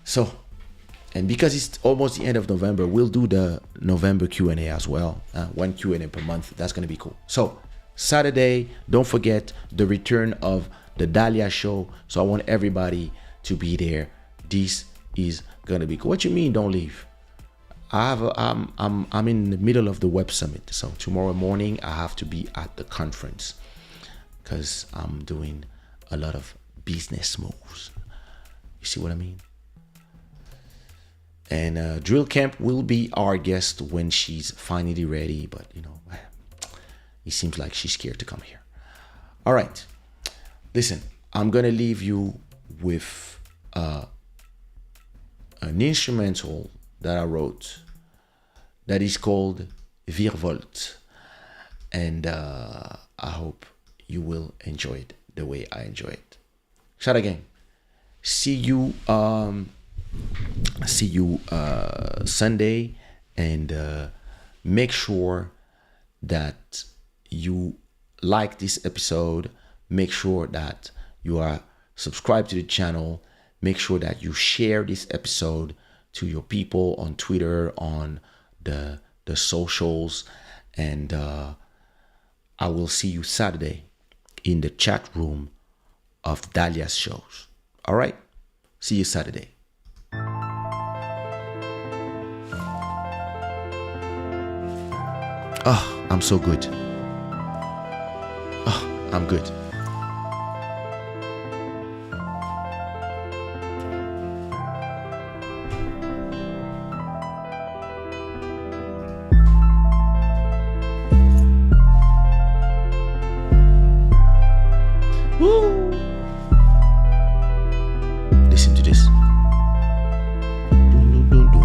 So, and because it's almost the end of November, we'll do the November Q&A as well. One Q&A per month. That's going to be cool. So, Saturday, don't forget the return of the Dahlia show. So I want everybody to be there. This is going to be cool. What you mean, don't leave? I'm in the middle of the Web Summit. So tomorrow morning, I have to be at the conference because I'm doing a lot of business moves. You see what I mean? And Drill Camp will be our guest when she's finally ready. But, it seems like she's scared to come here. All right. Listen, I'm going to leave you with an instrumental that I wrote that is called Virvolt. And I hope you will enjoy it the way I enjoy it. Shout again. See you Sunday, and make sure that you like this episode. Make sure that you are subscribed to the channel. Make sure that you share this episode to your people on Twitter, on the socials, and I will see you Saturday in the chat room of Dahlia's shows. All right? See you Saturday. Oh, I'm so good. Oh, I'm good. Woo! Listen to this. Dun, dun, dun, dun.